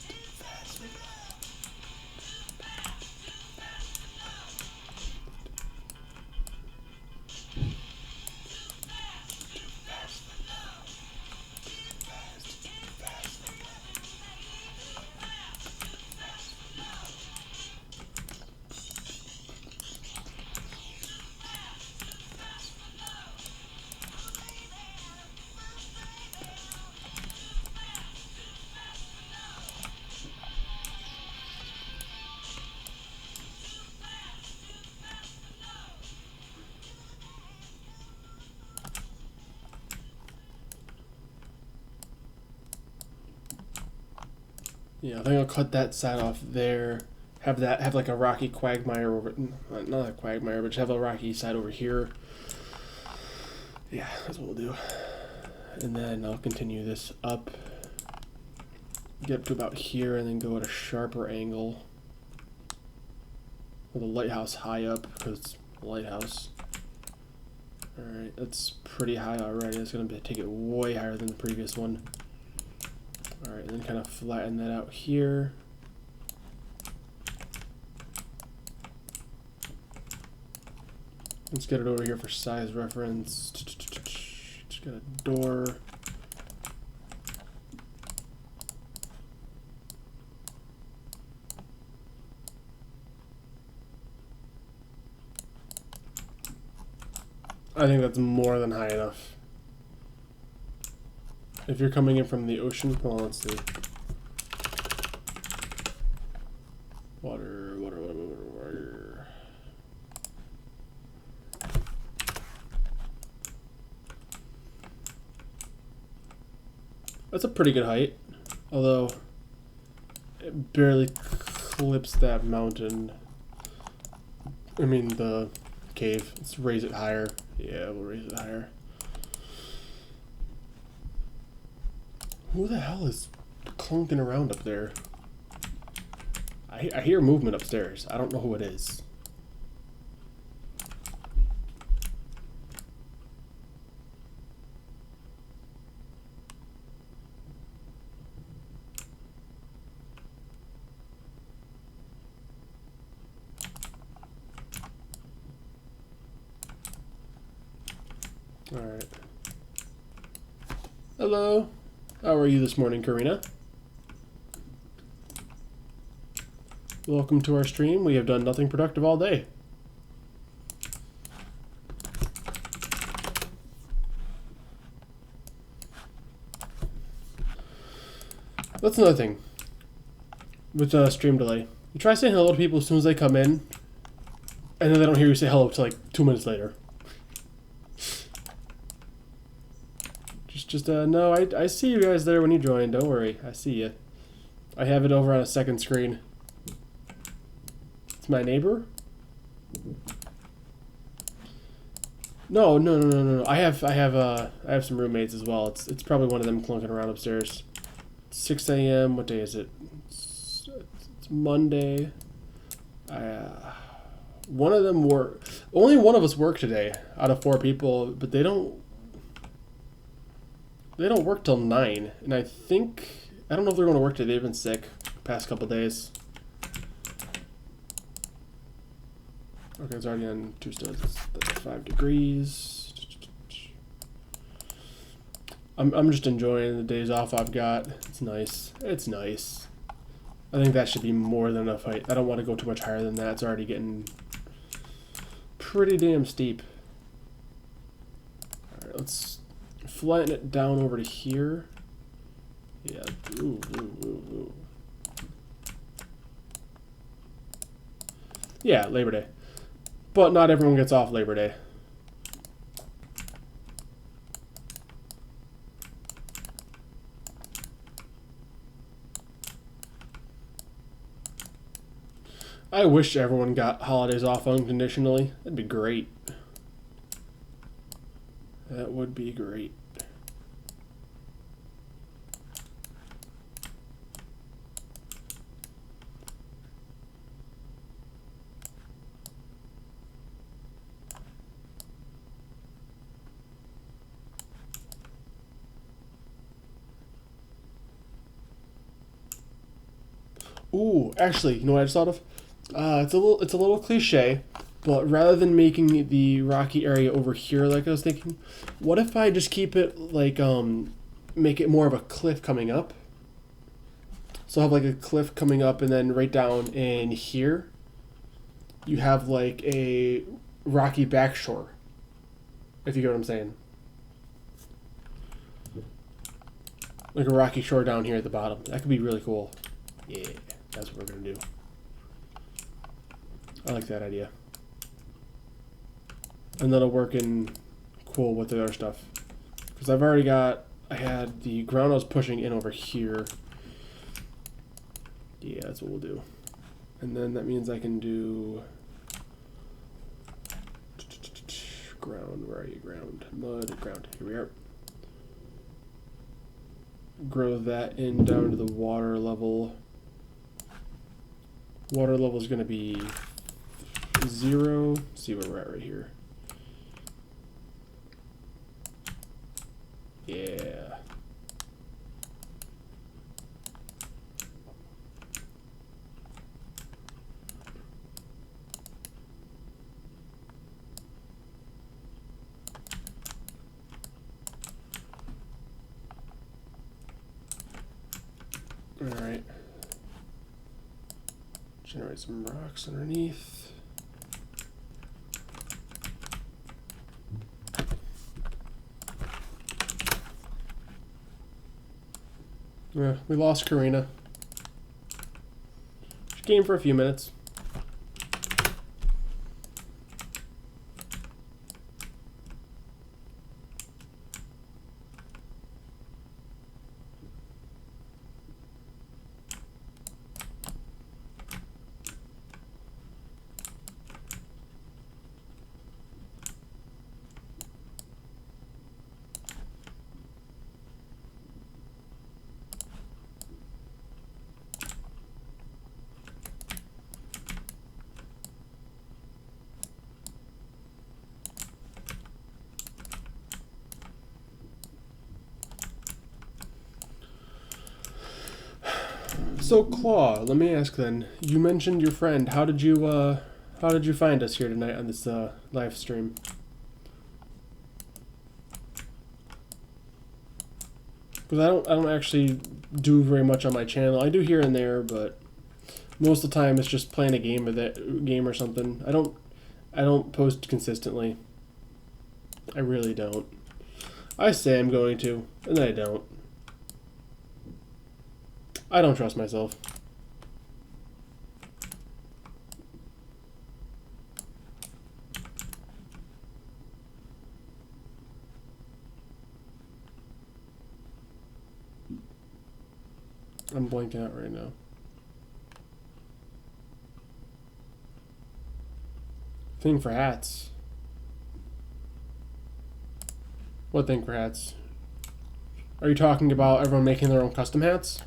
Too fast for love. Yeah, I think I'll cut that side off there. Have like a rocky quagmire over, not a quagmire, but just have a rocky side over here. Yeah, that's what we'll do. And then I'll continue this up, get up to about here, and then go at a sharper angle with the lighthouse high up because it's a lighthouse. All right, that's pretty high already. It's gonna take it way higher than the previous one. Alright, and then kind of flatten that out here. Let's get it over here for size reference. Just got a door. I think that's more than high enough. If you're coming in from the ocean, well, let's see. Water. That's a pretty good height, although it barely clips that mountain. I mean the cave. Let's raise it higher. Yeah, we'll raise it higher. Who the hell is clunking around up there? I hear movement upstairs. I don't know who it is. All right. Hello. How are you this morning, Karina? Welcome to our stream. We have done nothing productive all day. That's another thing with stream delay. You try saying hello to people as soon as they come in, and then they don't hear you say hello till like 2 minutes later. No, I see you guys there when you join. Don't worry. I see you. I have it over on a second screen. It's my neighbor? No. I have some roommates as well. It's probably one of them clunking around upstairs. 6 a.m. What day is it? It's Monday. One of them work. Only one of us work today out of 4 people, but they don't work till 9. And I don't know if they're going to work today. They've been sick the past couple days. Okay, it's already on 2 stones. That's 5 degrees. I'm just enjoying the days off I've got. It's nice. It's nice. I think that should be more than enough height. I don't want to go too much higher than that. It's already getting pretty damn steep. Alright, let's flatten it down over to here. Yeah. Ooh. Yeah, Labor Day. But not everyone gets off Labor Day. I wish everyone got holidays off unconditionally. That'd be great. That would be great. Ooh, actually, you know what I just thought of? It's a little cliche, but rather than making the rocky area over here like I was thinking, what if I just keep it like make it more of a cliff coming up? So I have like a cliff coming up, and then right down in here, you have like a rocky backshore. If you get what I'm saying. Like a rocky shore down here at the bottom. That could be really cool. Yeah, that's what we're gonna do. I like that idea. And that'll work in cool with the other stuff. Because I had the ground I was pushing in over here. Yeah, that's what we'll do. And then that means I can do ground. Where are you? Ground. Mud. Ground. Here we are. Grow that in down to the water level. Water level is going to be 0. Let's see where we're at right here. Yeah. All right. Generate some rocks underneath. Yeah, we lost Karina. She came for a few minutes. So Claw, let me ask then. You mentioned your friend. How did you find us here tonight on this live stream? Because I don't actually do very much on my channel. I do here and there, but most of the time it's just playing a game or something. I don't post consistently. I really don't. I say I'm going to, and then I don't. I don't trust myself. I'm blanking out right now. Thing for hats. What thing for hats? Are you talking about everyone making their own custom hats?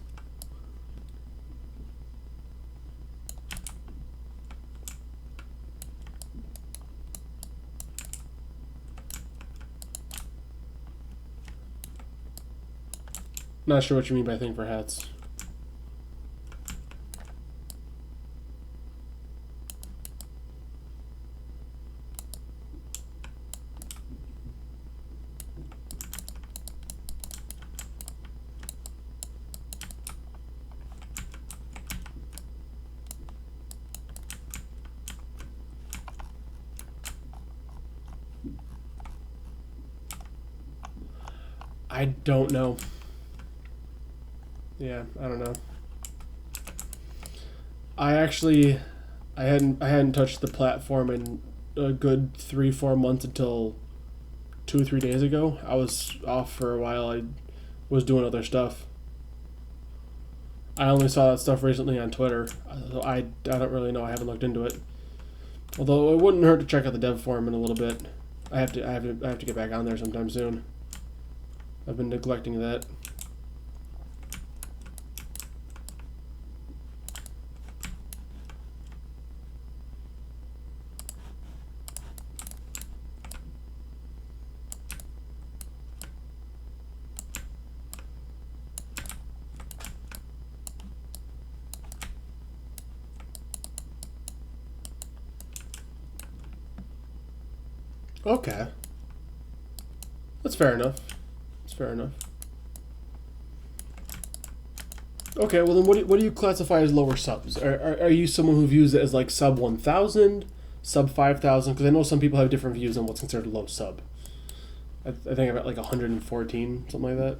Not sure what you mean by thing for hats. I don't know. Yeah, I don't know. I hadn't touched the platform in a good 3-4 months until 2 or 3 days ago. I was off for a while. I was doing other stuff. I only saw that stuff recently on Twitter. So I don't really know. I haven't looked into it. Although it wouldn't hurt to check out the dev forum in a little bit. I have to get back on there sometime soon. I've been neglecting that. Okay. That's fair enough. That's fair enough. Okay, well then what do you classify as lower subs? Are you someone who views it as like sub 1,000, sub 5,000? Because I know some people have different views on what's considered low sub. I think I'm at like 114, something like that.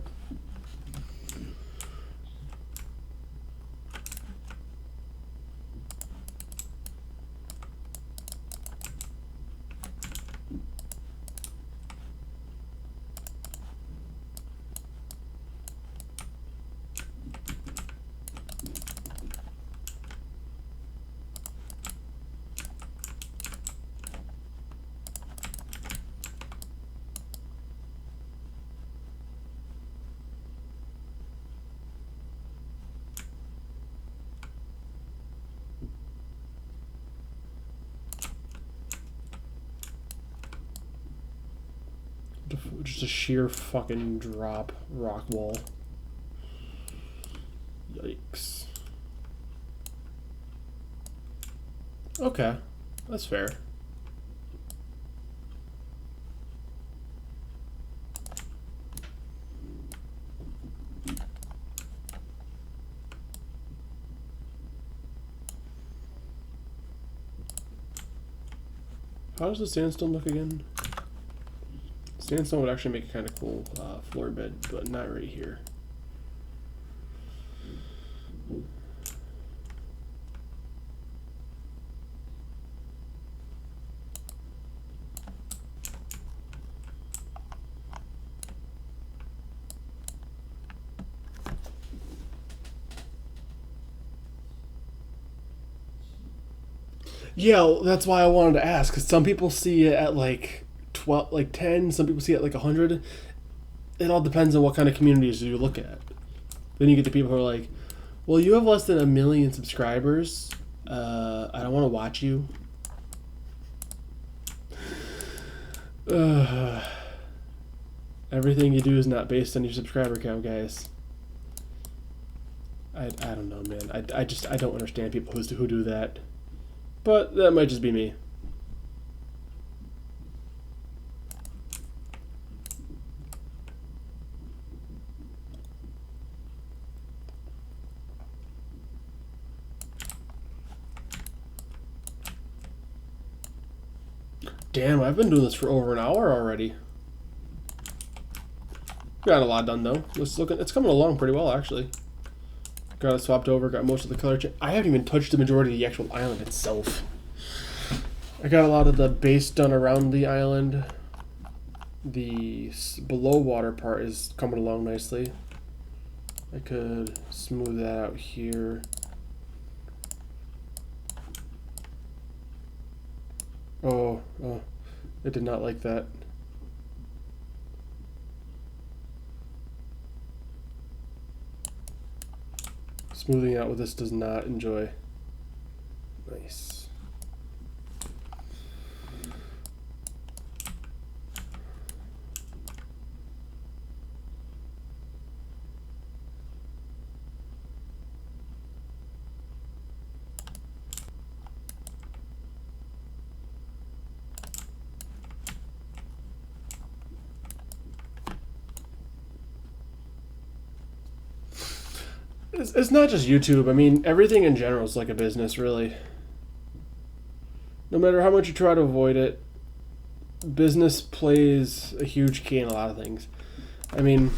Just a sheer fucking drop rock wall. Yikes. Okay, that's fair. How does the sandstone look again? Sandstone would actually make a kind of cool floor bed, but not right here. Yeah, that's why I wanted to ask, because some people see it at like 12, like 10, some people see it at like 100. It all depends on what kind of communities you look at. Then you get the people who are like, well, you have less than 1 million subscribers. I don't want to watch you. Everything you do is not based on your subscriber count, guys. I don't know, man. I don't understand people who do that. But that might just be me. Damn, I've been doing this for over an hour already. Got a lot done though. It's coming along pretty well actually. Got it swapped over, got most of the color change. I haven't even touched the majority of the actual island itself. I got a lot of the base done around the island. The below water part is coming along nicely. I could smooth that out here. Oh, it did not like that. Smoothing out what this does not enjoy. Nice. It's not just YouTube. I mean, everything in general is like a business, really. No matter how much you try to avoid it, business plays a huge key in a lot of things. I mean,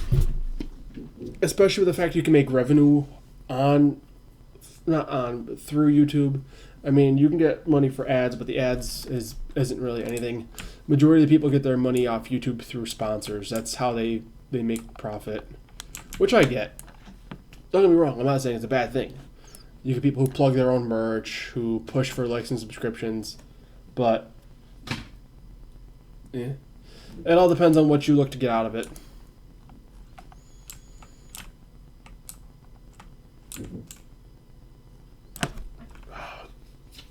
especially with the fact you can make revenue through YouTube. I mean, you can get money for ads, but the ads isn't really anything. Majority of the people get their money off YouTube through sponsors. That's how they make profit, which I get. Don't get me wrong, I'm not saying it's a bad thing. You get people who plug their own merch, who push for likes and subscriptions, but yeah, it all depends on what you look to get out of it.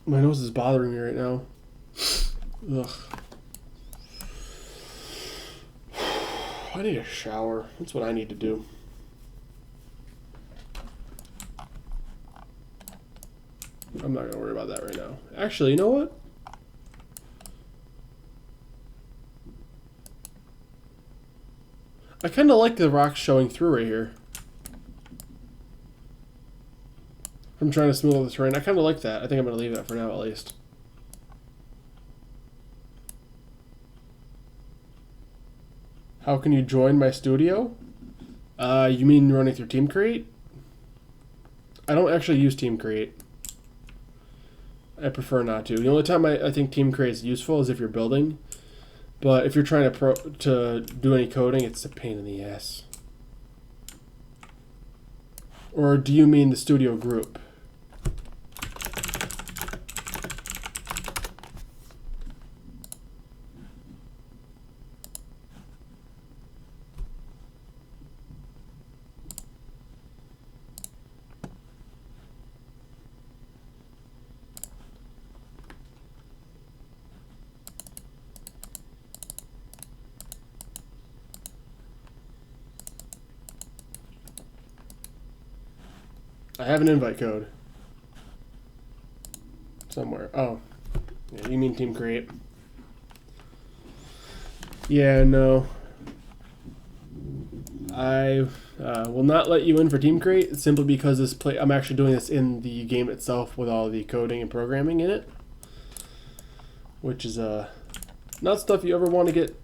My nose is bothering me right now. Ugh. I need a shower. That's what I need to do. I'm not going to worry about that right now. Actually, you know what? I kind of like the rocks showing through right here. I'm trying to smooth out the terrain. I kind of like that. I think I'm going to leave that for now at least. How can you join my studio? You mean running through Team Create? I don't actually use Team Create. I prefer not to. The only time I think Team Create is useful is if you're building. But if you're trying to do any coding, it's a pain in the ass. Or do you mean the studio group? I have an invite code. Somewhere. Oh. Yeah, you mean Team Create. Yeah, no. I will not let you in for Team Create simply because I'm actually doing this in the game itself with all the coding and programming in it. Which is not stuff you ever want to get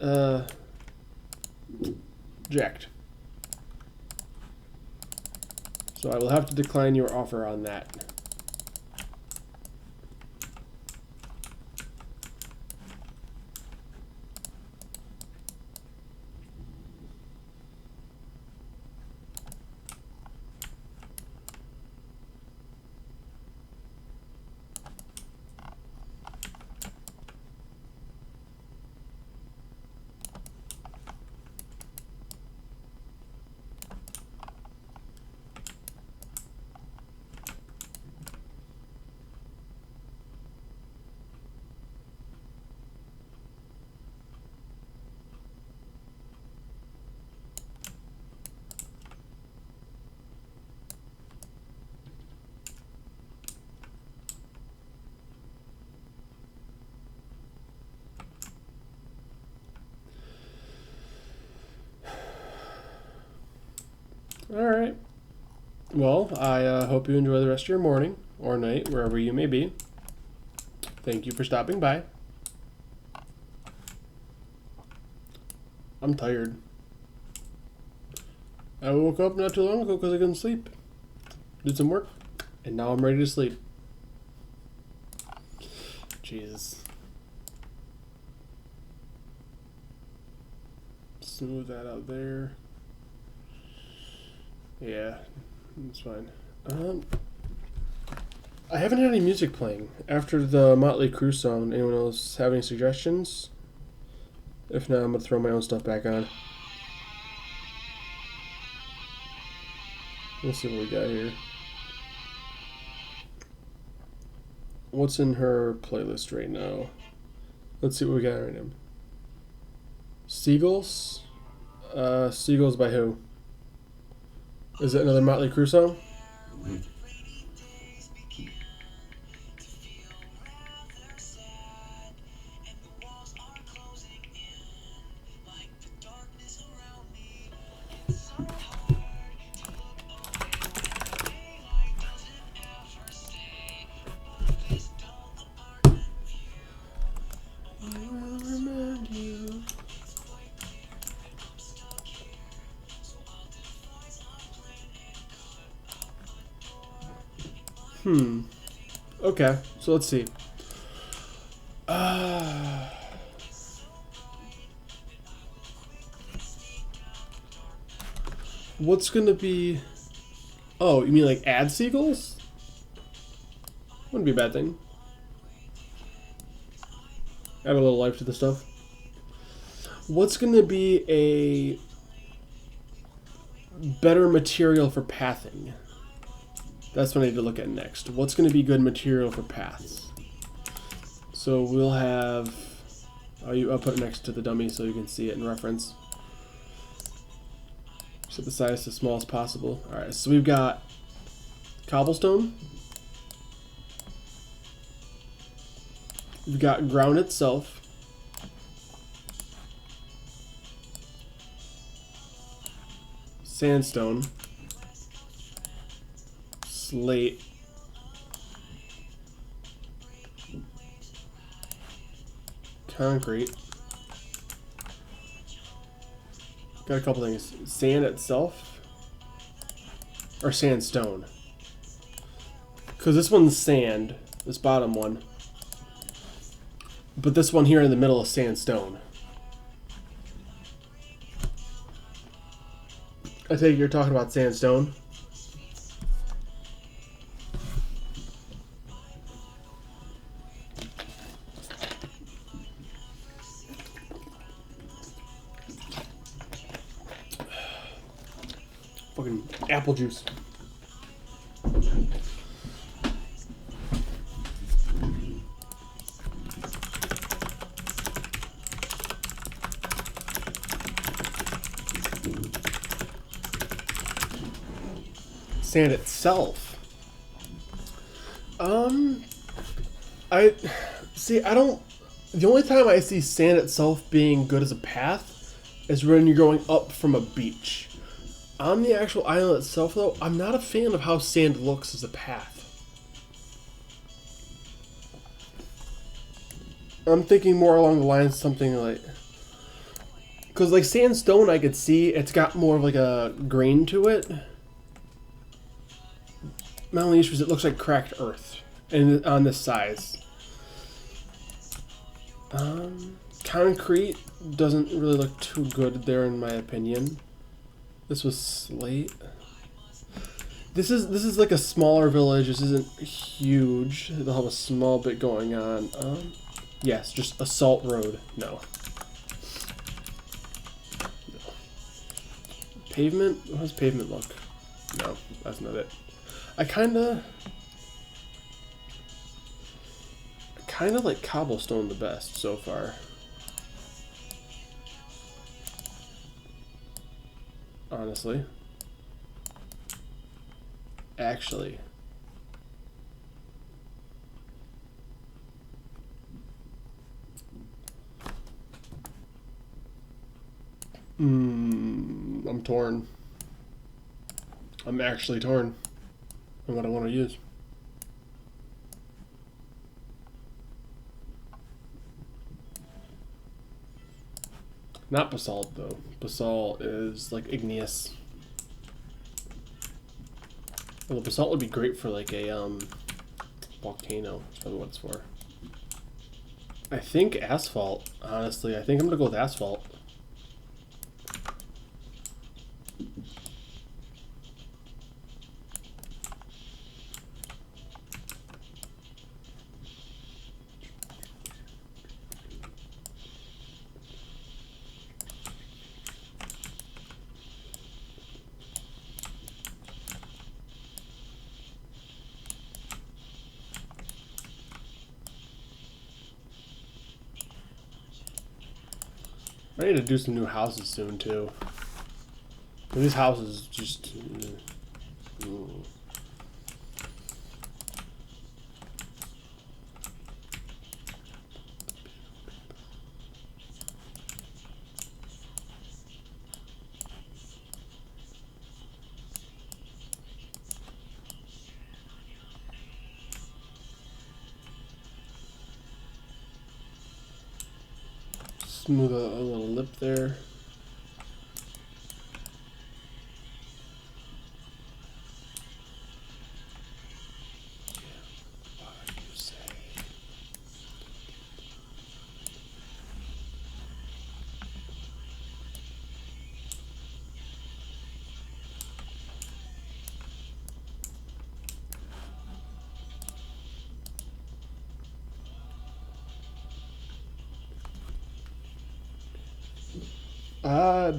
jacked. So I will have to decline your offer on that. Alright. Well, I hope you enjoy the rest of your morning or night, wherever you may be. Thank you for stopping by. I'm tired. I woke up not too long ago because I couldn't sleep. Did some work, and now I'm ready to sleep. Jesus. Smooth that out there. Yeah, that's fine. I haven't had any music playing after the Motley Crue song. Anyone else have any suggestions? If not, I'm gonna throw my own stuff back on. Let's see what we got here. What's in her playlist right now? Let's see what we got right now. Seagulls? Seagulls by who? Is it another Motley Crue song? Okay, so let's see. What's gonna be... Oh, you mean like add seagulls? Wouldn't be a bad thing. Add a little life to the stuff. What's gonna be a better material for pathing? That's what I need to look at next. What's going to be good material for paths? So we'll have... I'll put it next to the dummy so you can see it in reference. Set the size as small as possible. Alright, so we've got cobblestone. We've got ground itself. Sandstone. Slate. Concrete. Got a couple things. Sand itself. Or sandstone. Because this one's sand. This bottom one. But this one here in the middle is sandstone. I take it you're talking about sandstone. Fucking apple juice. Sand itself. I don't. The only time I see sand itself being good as a path is when you're going up from a beach. On the actual island itself, though, I'm not a fan of how sand looks as a path. I'm thinking more along the lines of something like... Because, like, sandstone, I could see it's got more of, like, a grain to it. My only issue is it looks like cracked earth and on this size. Concrete doesn't really look too good there, in my opinion. This was slate. This is like a smaller village. This isn't huge. They'll have a small bit going on. Yes, just a salt road. No. Pavement? How does pavement look? No, that's not it. I kinda like cobblestone the best so far. Honestly. Actually. I'm torn. I'm actually torn on what I want to use. Not basalt, though. Basalt is like igneous. Well, basalt would be great for like a volcano. That's probably what it's for. I think asphalt, honestly. I think I'm gonna go with asphalt. I need to do some new houses soon too. These houses just. Smooth a little lip there.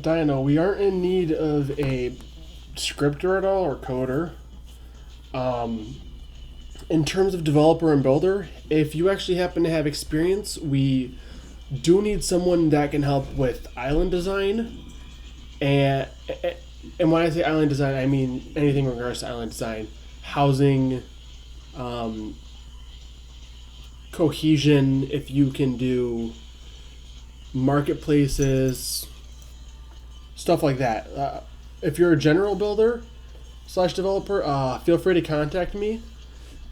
Dino, we aren't in need of a scripter at all or coder. In terms of developer and builder, if you actually happen to have experience, we do need someone that can help with island design. And when I say island design, I mean anything in regards to island design, housing, cohesion, if you can do marketplaces, stuff like that. If you're a general builder / developer, feel free to contact me.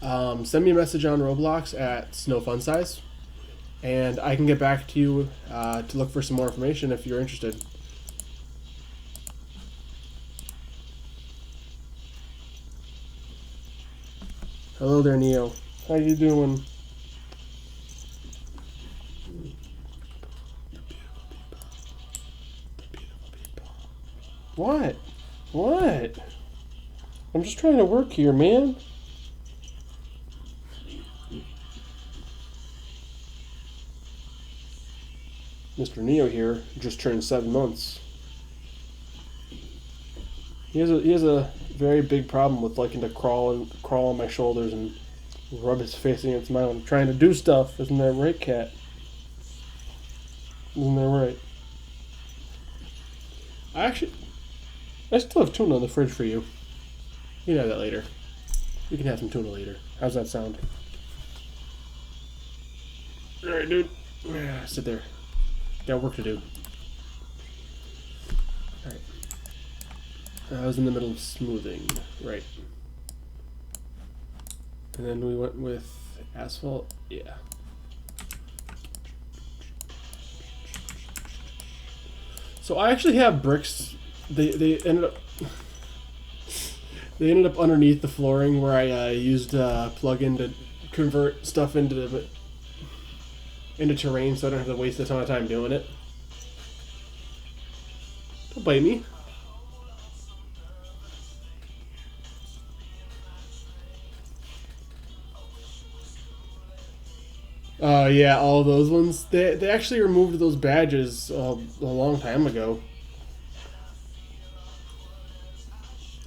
Send me a message on Roblox at SnowFunSize, and I can get back to you to look for some more information if you're interested. Hello there, Neo. How you doing? What? What? I'm just trying to work here, man. Mr. Neo here just turned 7 months. He has a very big problem with liking to crawl on my shoulders and rub his face against mine when I'm trying to do stuff. Isn't that right, cat? Isn't that right? I still have tuna in the fridge for you. You can have that later. You can have some tuna later. How's that sound? Alright, dude. Sit there. Got work to do. Alright. I was in the middle of smoothing. Right. And then we went with asphalt. Yeah. So I actually have bricks. They ended up underneath the flooring where I used a plugin to convert stuff into terrain, so I don't have to waste a ton of time doing it. Don't bite me. Yeah, all those ones. They actually removed those badges a long time ago.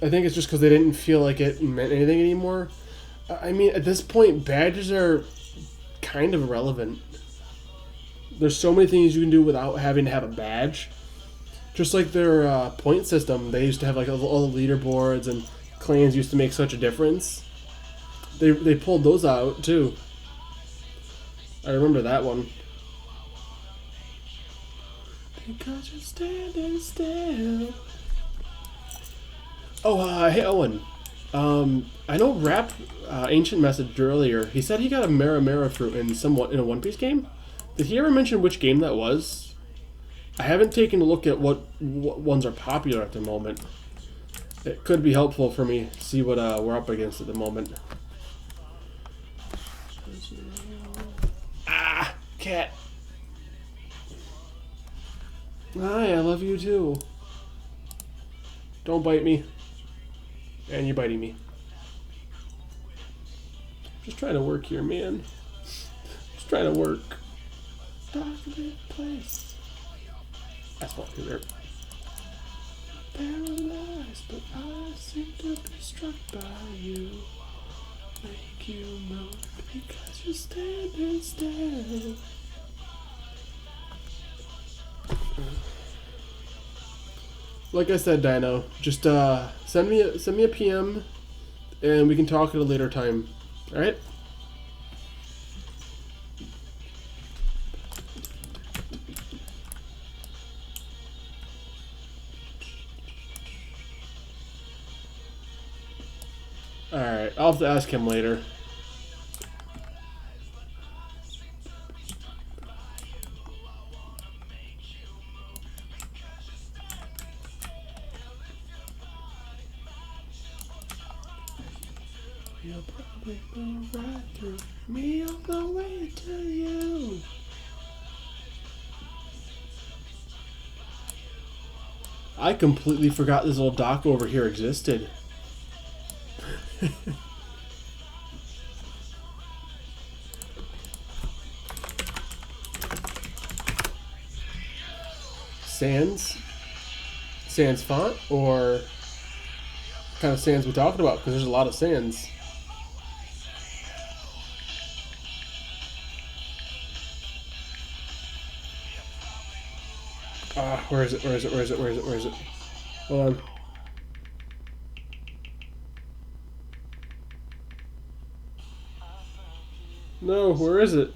I think it's just because they didn't feel like it meant anything anymore. I mean, at this point, badges are kind of irrelevant. There's so many things you can do without having to have a badge. Just like their point system, they used to have like all the leaderboards, and clans used to make such a difference. They pulled those out too. I remember that one. Because you're standing still. Oh, hey Owen. I know Rap Ancient messaged earlier. He said he got a Mara fruit in a One Piece game. Did he ever mention which game that was? I haven't taken a look at what ones are popular at the moment. It could be helpful for me to see what we're up against at the moment. Ah, cat. Hi, I love you too. Don't bite me. And you're biting me. Just trying to work here, man. Just trying to work. Dark place. Asphalt here, there. Paralyzed, but I seem to be struck by you. Make you move because you're standing still. Like I said, Dino, just send me a PM, and we can talk at a later time. All right? All right. I'll have to ask him later. You'll probably go right through me all the way to you. I completely forgot this little dock over here existed. Sans? Sans font? Or what kind of sans we talking about? Because there's a lot of sans. Where is it? Where is it? Where is it? Where is it? Where is it? Hold on. No, where is it?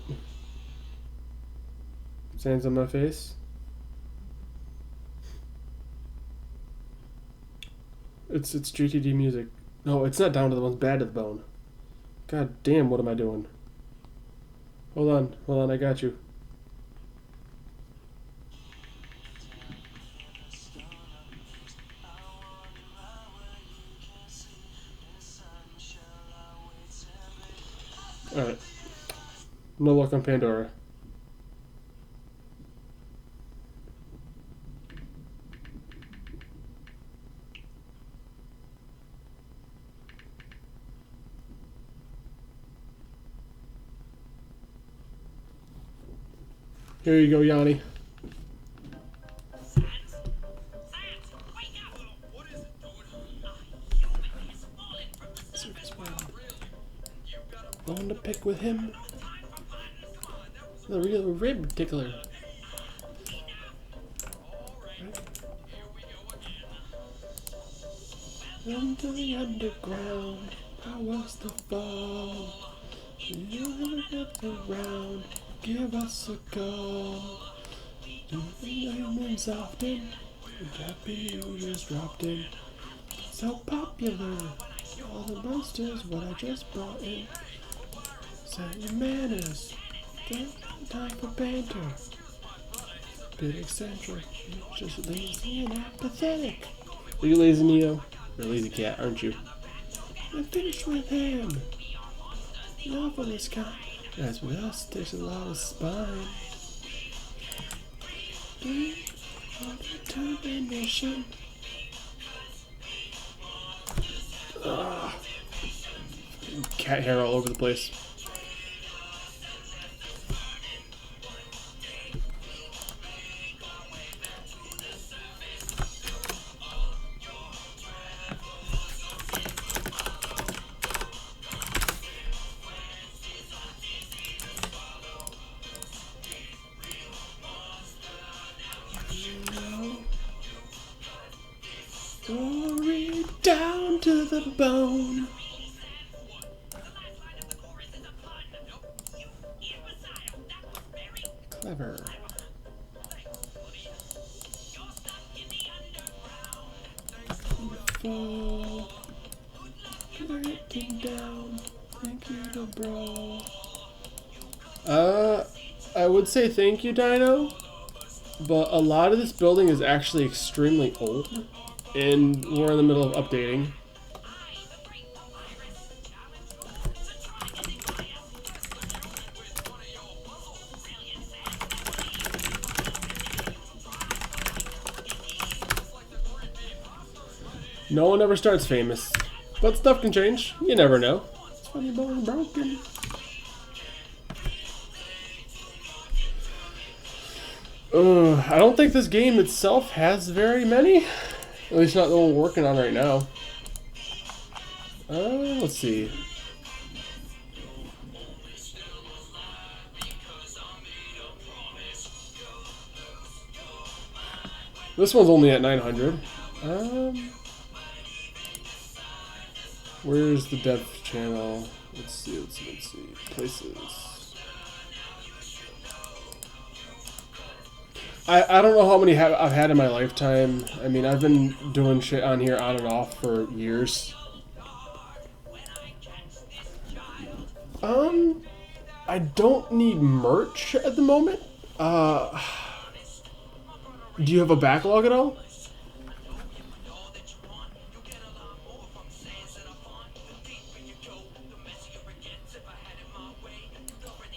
Sans on my face. It's GTD music. No, it's not down to the ones bad to the bone. God damn, what am I doing? Hold on, I got you. Alright. No luck on Pandora. Here you go, Yanni. Going to pick with him. The real rib tickler. Into the underground, I was the fall. You never get around, give us a call. Do the humans often, happy you just dropped in. So popular, all the monsters, what I just brought in. Set your manners, don't have time for banter. Bit eccentric, just lazy and apathetic. Are you lazy, Neo? You're a lazy cat, aren't you? I'm finished with him. Love on this guy. As with us, takes a lot of spine. Determination. Cat hair all over the place. Glory down to the bone. Clever. Fall. Breaking down. Thank you to bro. I would say thank you, Dino. But a lot of this building is actually extremely old. And we're in the middle of updating. No one ever starts famous. But stuff can change. You never know. It's funny bone broken. I don't think this game itself has very many. At least not the one we're working on right now. Let's see. This one's only at 900. Where's the dev channel? Let's see. Places. I don't know how many I've had in my lifetime. I mean, I've been doing shit on here on and off for years. I don't need merch at the moment. Do you have a backlog at all?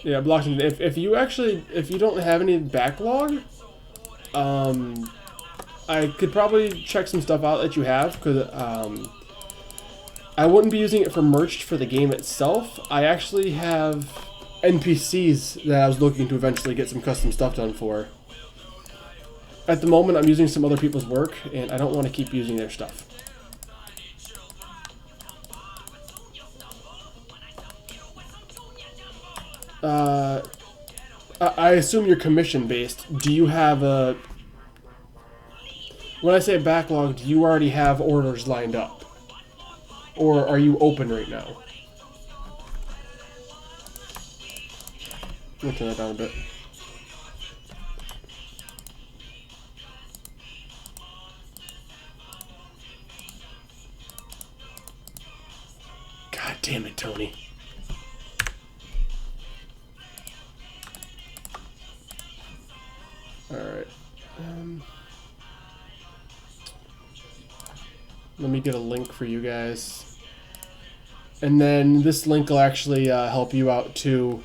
Yeah, blockchain. If you don't have any backlog, I could probably check some stuff out that you have, because I wouldn't be using it for merch for the game itself. I actually have NPCs that I was looking to eventually get some custom stuff done for. At the moment, I'm using some other people's work, and I don't want to keep using their stuff. I assume you're commission based. Do you have a... When I say backlog, do you already have orders lined up? Or are you open right now? Let me turn that down a bit. God damn it, Tony. Alright. Let me get a link for you guys. And then this link will actually help you out too,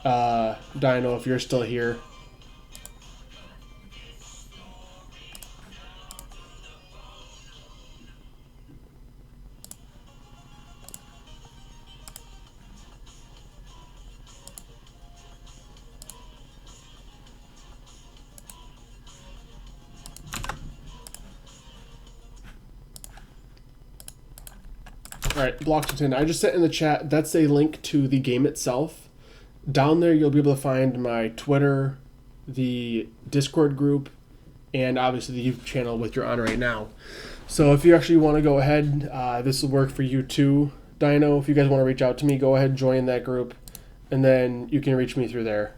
Dino, if you're still here. Alright, Blockton, I just sent in the chat, that's a link to the game itself. Down there you'll be able to find my Twitter, the Discord group, and obviously the YouTube channel with you're on right now. So if you actually want to go ahead, this will work for you too, Dino. If you guys want to reach out to me, go ahead and join that group, and then you can reach me through there.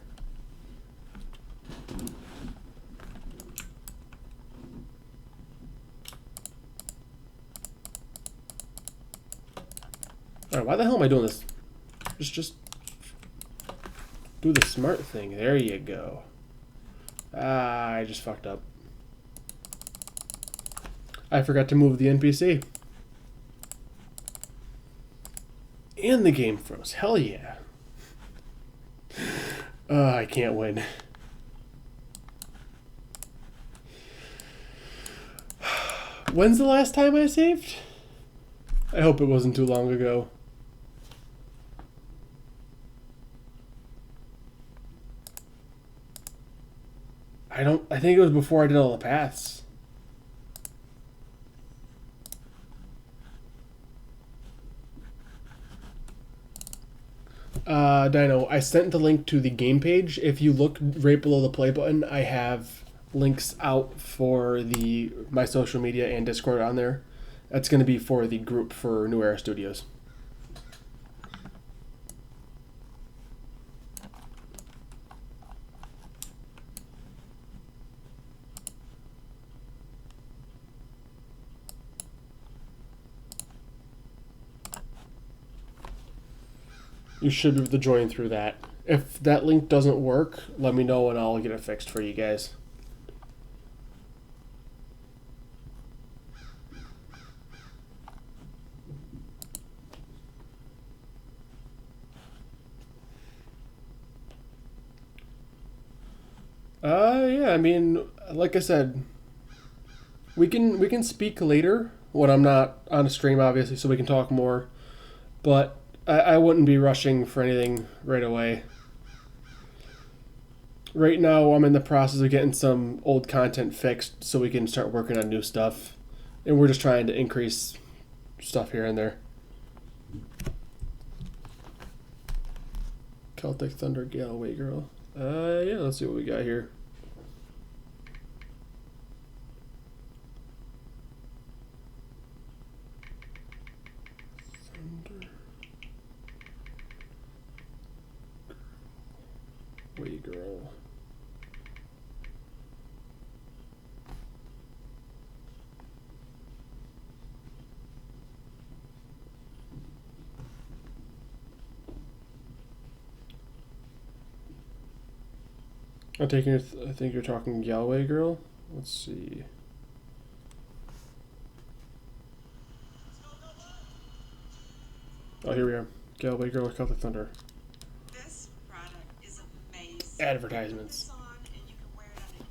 Alright, why the hell am I doing this? Just do the smart thing. There you go. Ah, I just fucked up. I forgot to move the NPC. And the game froze. Hell yeah. I can't win. When's the last time I saved? I hope it wasn't too long ago. I think it was before I did all the paths. Dino, I sent the link to the game page. If you look right below the play button, I have links out for my social media and Discord on there. That's going to be for the group for New Era Studios. You should be able to join through that. If that link doesn't work, let me know and I'll get it fixed for you guys. Yeah, I mean, like I said, we can speak later when I'm not on a stream, obviously, so we can talk more. But I wouldn't be rushing for anything right away. Right now, I'm in the process of getting some old content fixed so we can start working on new stuff. And we're just trying to increase stuff here and there. Celtic Thunder Gale, wait girl. Yeah, let's see what we got here. I'm taking. I think you're talking Galway girl. Let's see. Oh, here we are. Galway girl with Celtic Thunder. This product is amazing. Advertisements. Put this on and you can wear it on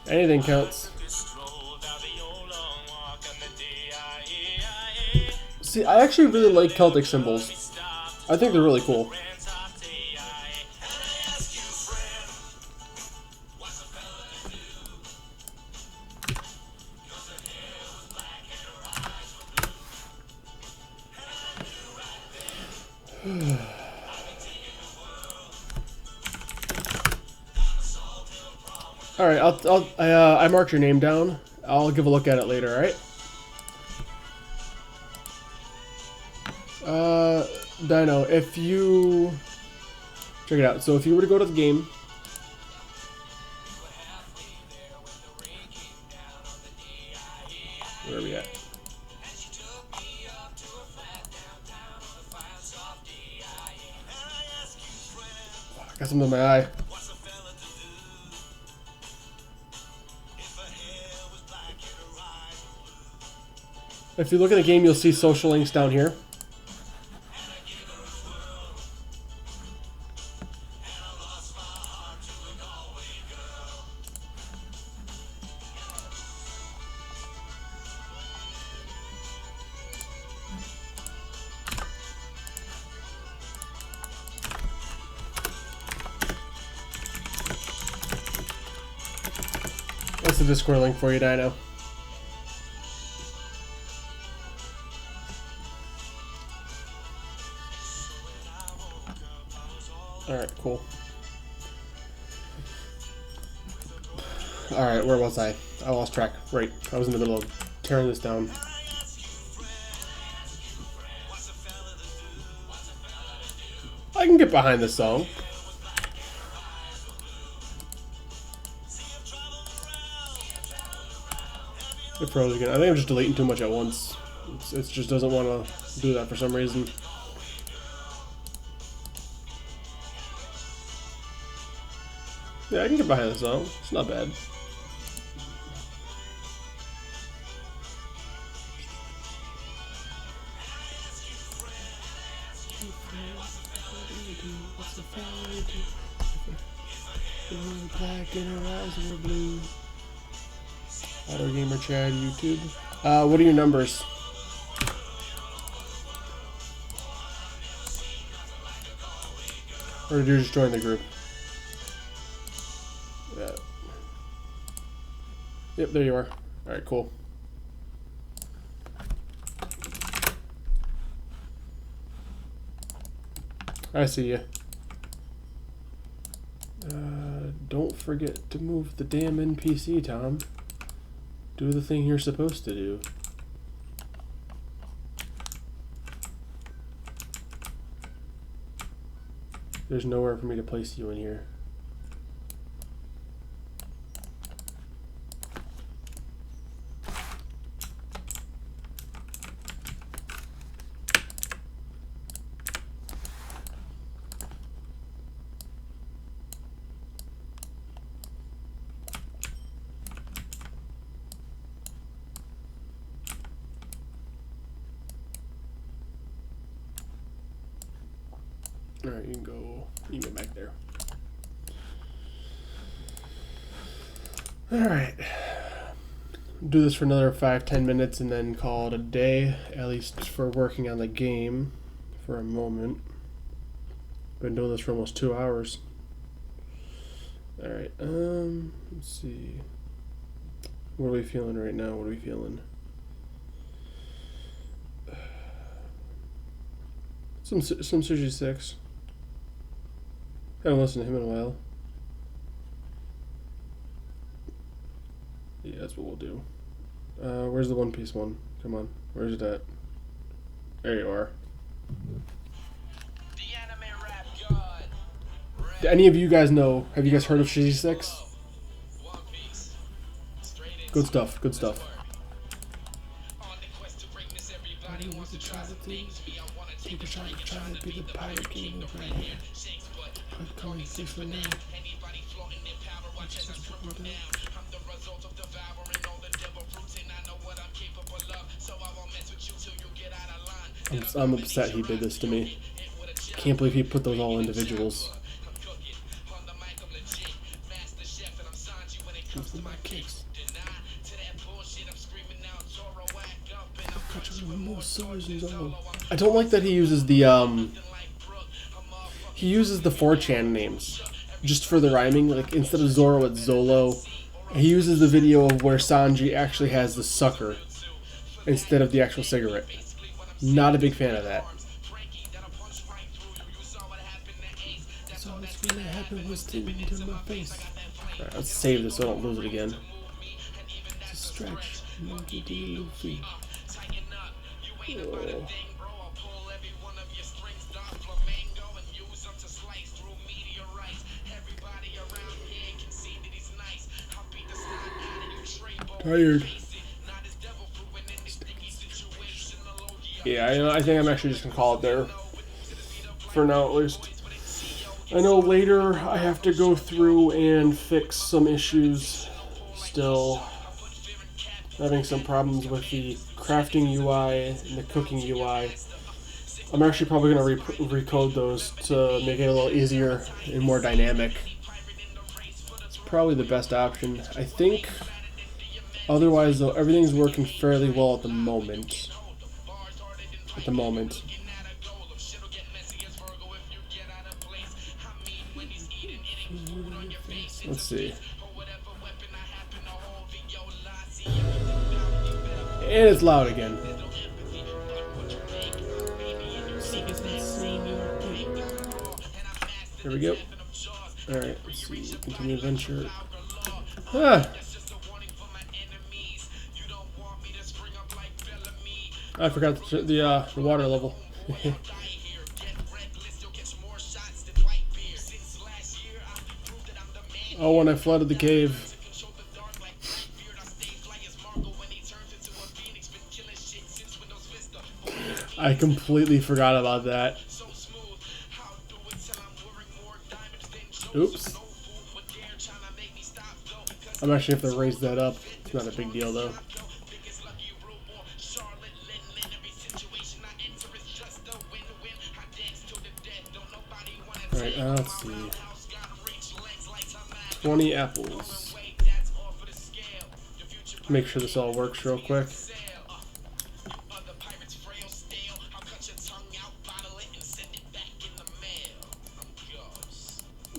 anything. Anything counts. See, I actually really like Celtic symbols. I think they're really cool. All right, I marked your name down. I'll give a look at it later. All right. Dino, if you check it out. So if you were to go to the game, where are we at? Oh, I got something in my eye. If you look at the game, you'll see social links down here. That's the Discord link for you, Dino. Alright, cool. Alright, where was I? I lost track. Right, I was in the middle of tearing this down. I can get behind this song. It froze again. I think I'm just deleting too much at once. It just doesn't want to do that for some reason. Yeah, I can get behind the song. It's not bad. Black and her eyes were blue. Auto Gamer Chad YouTube. What are your numbers? Or did you just join the group? Yeah. Yep, there you are. Alright, cool. I see ya. Don't forget to move the damn NPC, Tom. Do the thing you're supposed to do. There's nowhere for me to place you in here. Alright, you can go back there. Alright. Do this for another 5-10 minutes and then call it a day, at least for working on the game for a moment. Been doing this for almost 2 hours. Alright, let's see. What are we feeling right now? What are we feeling? Some Sushi 6. Haven't listened to him in a while. Yeah, that's what we'll do. Where's the One Piece one? Come on. Where's it at? There you are. The anime rap god. Do any of you guys know? Have you guys heard of Sushi 6? One Piece. Straight into Good stuff. Good stuff. on the quest to greatness, Take a shot at trying to be the pirate king of right here. I'm coming safe for now. I'm upset he did this to me. Can't believe he put those all individuals. Those are my kicks. I don't like that he uses the 4chan names just for the rhyming. Like instead of Zoro, it's Zolo. He uses the video of where Sanji actually has the sucker instead of the actual cigarette. Not a big fan of that. So what's gonna happen was into my face. Alright, let's save this so I don't lose it again. It's a stretch. Monkey D. Luffy. Oh. Tired. Yeah, I think I'm actually just gonna call it there. For now, at least. I know later I have to go through and fix some issues. Still having some problems with the crafting UI and the cooking UI. I'm actually probably going to recode those to make it a little easier and more dynamic. It's probably the best option. I think otherwise though everything's working fairly well at the moment. Let's see. And it's loud again. Here we go. Alright, let's see. Continue adventure. Ah! I forgot the water level. Oh, when I flooded the cave. I completely forgot about that. Oops. I'm actually have to raise that up. It's not a big deal though. Alright, let's see. 20 apples. Make sure this all works real quick.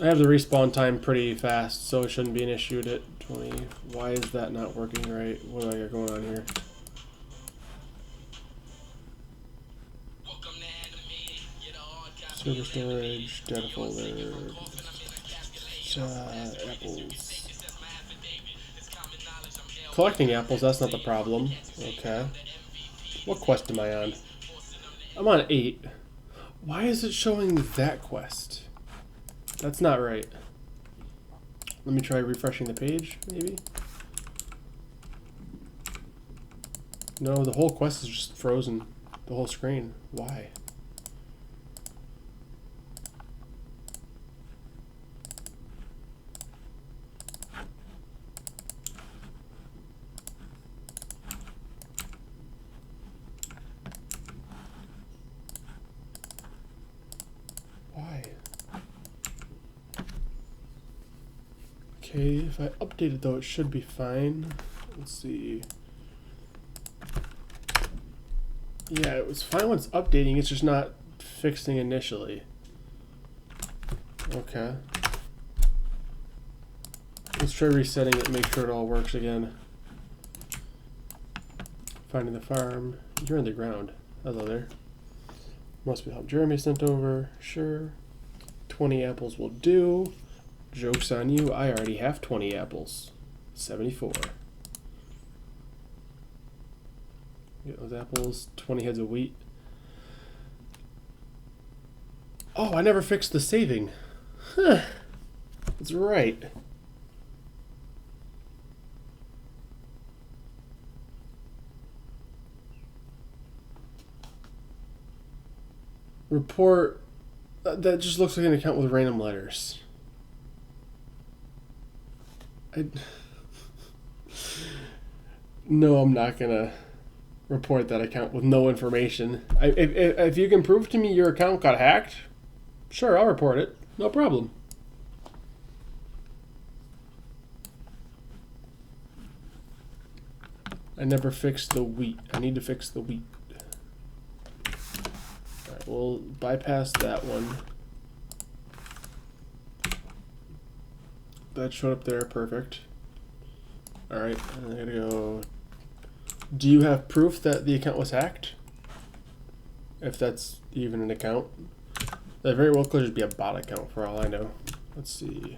I have the respawn time pretty fast, so it shouldn't be an issue at 20. Why is that not working right? What do I got going on here? Server storage, data folder, apples. Collecting apples, that's not the problem. Okay. What quest am I on? I'm on 8. Why is it showing that quest? That's not right. Let me try refreshing the page, maybe? No, the whole quest is just frozen. The whole screen. Why? Why? Okay, if I update it though, it should be fine. Let's see. Yeah, it was fine when it's updating, it's just not fixing initially. Okay. Let's try resetting it and make sure it all works again. Finding the farm. You're in the ground. Hello there. Must be help Jeremy sent over. Sure. 20 apples will do. Joke's on you. I already have 20 apples. 74. Get those apples. 20 heads of wheat. Oh, I never fixed the saving. Huh. That's right. Report. That just looks like an account with random letters. No, I'm not gonna report that account with no information. If you can prove to me your account got hacked, sure, I'll report it. No problem. I never fixed the wheat. I need to fix the wheat. Alright, we'll bypass that one. That showed up there, perfect. Alright, I gotta go. Do you have proof that the account was hacked? If that's even an account. That very well could just be a bot account for all I know. Let's see.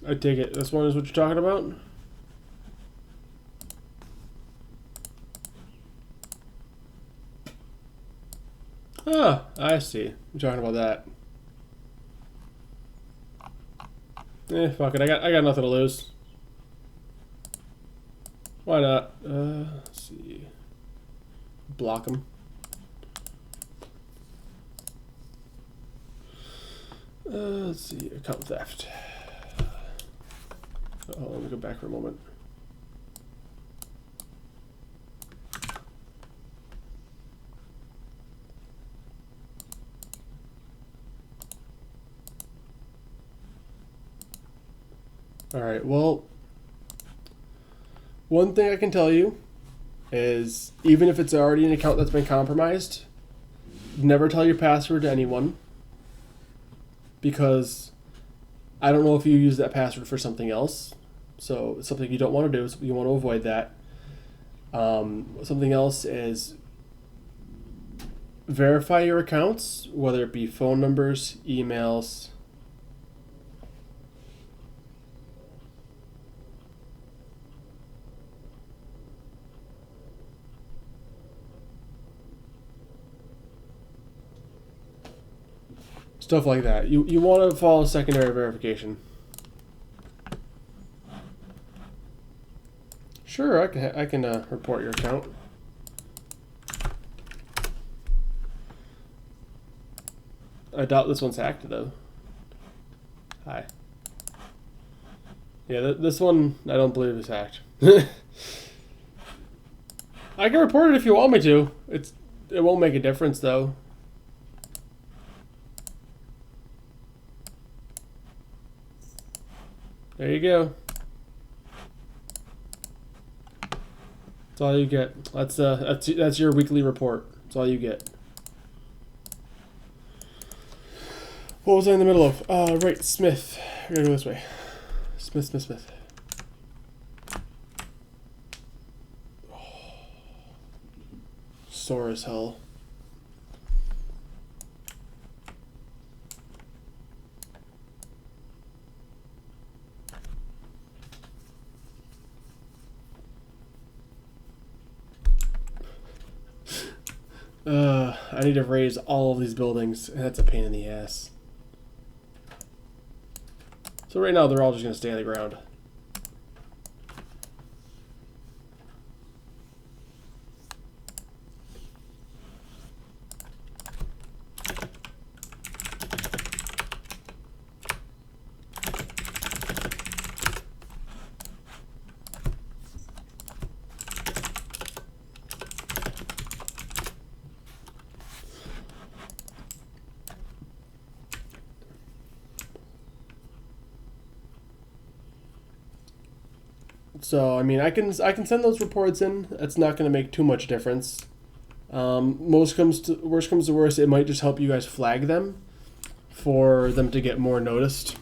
I take it this one is what you're talking about? Ah, I see. You're talking about that. Fuck it. I got nothing to lose. Why not? Let's see. Block them. Let's see. Account theft. Oh, let me go back for a moment. Alright, well, one thing I can tell you is even if it's already an account that's been compromised, never tell your password to anyone, because I don't know if you use that password for something else. So it's something you don't want to do, so you want to avoid that. Something else is verify your accounts, whether it be phone numbers, emails. Stuff like that. You want to follow secondary verification. Sure, I can report your account. I doubt this one's hacked though. Hi. Yeah, this one I don't believe is hacked. I can report it if you want me to. It won't make a difference though. There you go. That's all you get. That's your weekly report. That's all you get. What was I in the middle of? Right, Smith. We're gonna go this way. Smith. Oh. Sore as hell. I need to raise all of these buildings, and that's a pain in the ass. So right now they're all just going to stay on the ground. So I mean, I can send those reports in. It's not going to make too much difference. Worst comes to worst, it might just help you guys flag them for them to get more noticed.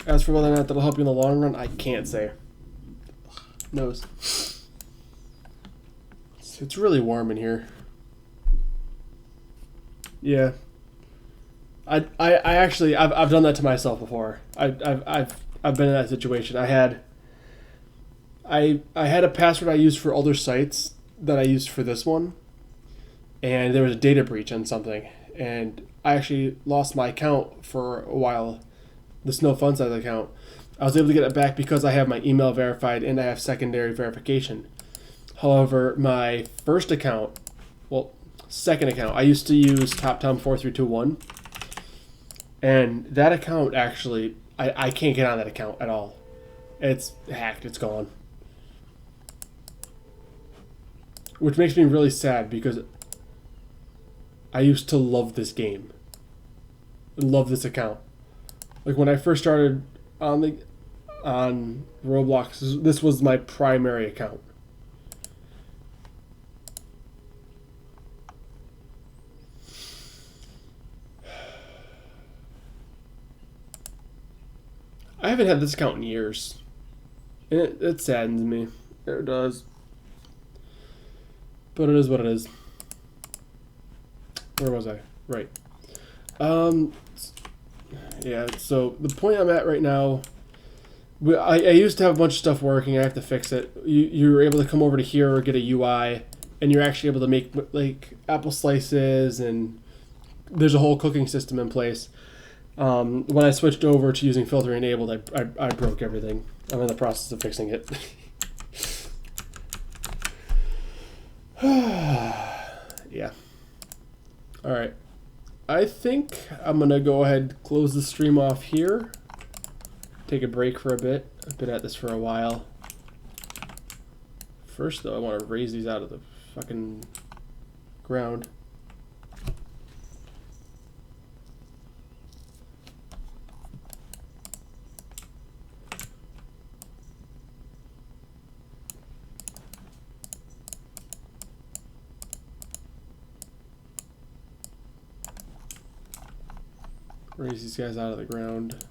As for whether or not that'll help you in the long run, I can't say. Nose. It's really warm in here. Yeah. I actually I've done that to myself before. I've been in that situation. I had a password I used for other sites that I used for this one, and there was a data breach on something, and I actually lost my account for a while the Snow Fun Size account, I was able to get it back because I have my email verified and I have secondary verification. However, my first account, well, second account, I used to use TopTom4321, and that account actually, I can't get on that account at all. It's hacked. It's gone. Which makes me really sad because I used to love this game. Love this account. Like when I first started on Roblox, this was my primary account. I haven't had this account in years. And it saddens me. It does. But it is what it is. Where was I? Right. Yeah, so the point I'm at right now, I used to have a bunch of stuff working. I have to fix it. You're able to come over to here or get a UI, and you're actually able to make like apple slices, and there's a whole cooking system in place. When I switched over to using filter enabled, I broke everything. I'm in the process of fixing it. Yeah. All right. I think I'm going to go ahead and close the stream off here. Take a break for a bit. I've been at this for a while. First, though, I want to raise these out of the fucking ground. Raise these guys out of the ground.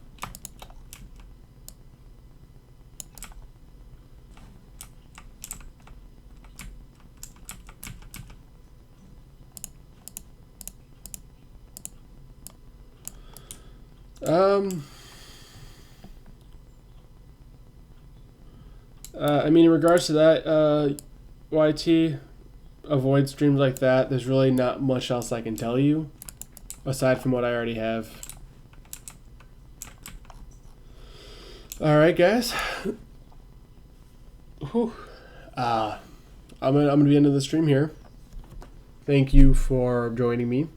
I mean, in regards to that, YT, avoid streams like that. There's really not much else I can tell you, aside from what I already have. Alright, guys. Whew. I'm gonna be ending the stream here. Thank you for joining me.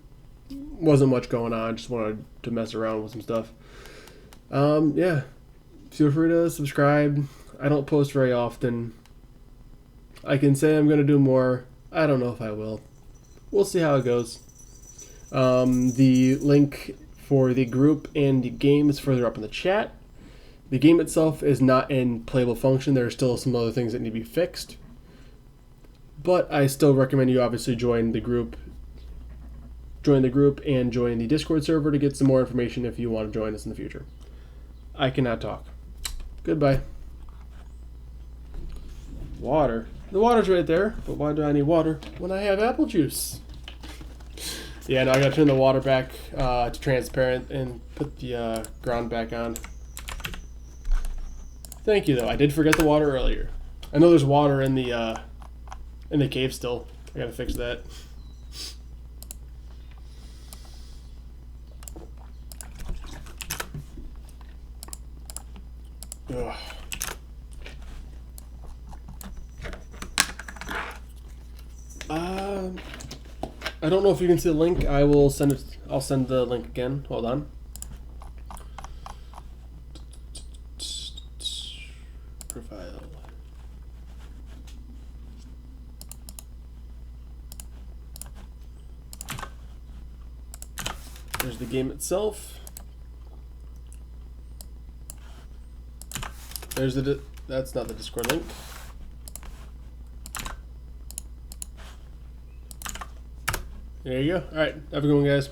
Wasn't much going on, just wanted to mess around with some stuff. Yeah. Feel free to subscribe. I don't post very often. I can say I'm gonna do more. I don't know if I will. We'll see how it goes. The link for the group and the game is further up in the chat. The game itself is not in playable function. There are still some other things that need to be fixed. But I still recommend you obviously join the group. Join the group and join the Discord server to get some more information if you want to join us in the future. I cannot talk. Goodbye. Water. The water's right there, but why do I need water when I have apple juice? Yeah, no, I gotta turn the water back to transparent and put the ground back on. Thank you, though. I did forget the water earlier. I know there's water in the cave still. I gotta fix that. Ugh. I don't know if you can see the link. I will send it. I'll send the link again. Hold on. Profile. There's the game itself. There's the. That's not the Discord link. There you go. All right. Have a good one, guys.